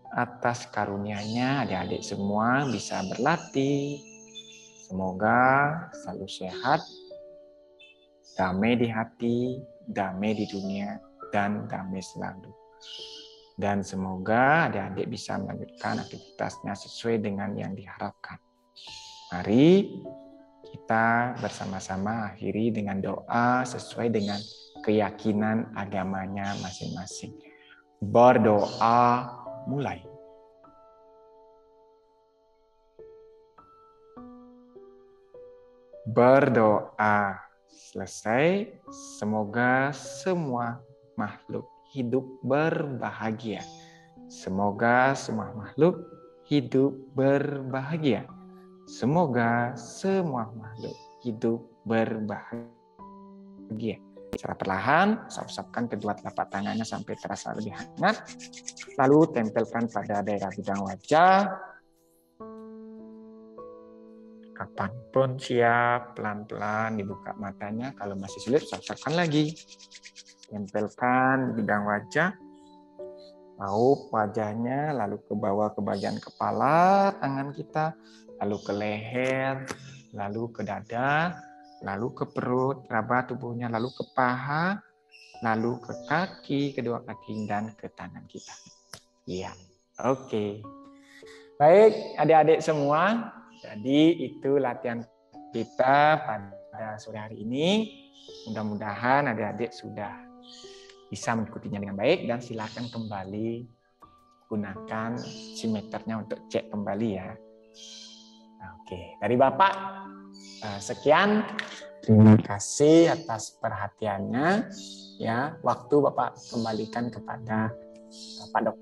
atas karunia-Nya adik-adik semua bisa berlatih. Semoga selalu sehat, damai di hati, damai di dunia, dan damai selalu. Dan semoga adik-adik bisa melanjutkan aktivitasnya sesuai dengan yang diharapkan. Mari kita bersama-sama akhiri dengan doa sesuai dengan keyakinan agamanya masing-masing. Berdoa mulai. Berdoa selesai. Semoga semua makhluk hidup berbahagia. Semoga semua makhluk hidup berbahagia. Semoga semua makhluk hidup berbahagia. Secara perlahan, usap-usapkan kedua telapak tangannya sampai terasa lebih hangat. Lalu tempelkan pada daerah bidang wajah. Kapanpun siap, pelan-pelan dibuka matanya. Kalau masih sulit, usap-usapkan lagi. Tempelkan di bidang wajah. Raup wajahnya, lalu ke bawah ke bagian kepala tangan kita, lalu ke leher, lalu ke dada, lalu ke perut, raba tubuhnya, lalu ke paha, lalu ke kaki, kedua kaki, dan ke tangan kita. Iya, oke. Baik, adik-adik semua. Jadi itu latihan kita pada sore hari ini. Mudah-mudahan adik-adik sudah bisa mengikutinya dengan baik, dan silakan kembali gunakan simeternya untuk cek kembali ya. Oke, dari Bapak sekian. Terima kasih atas perhatiannya. Ya, waktu Bapak kembalikan kepada Pak Dokter.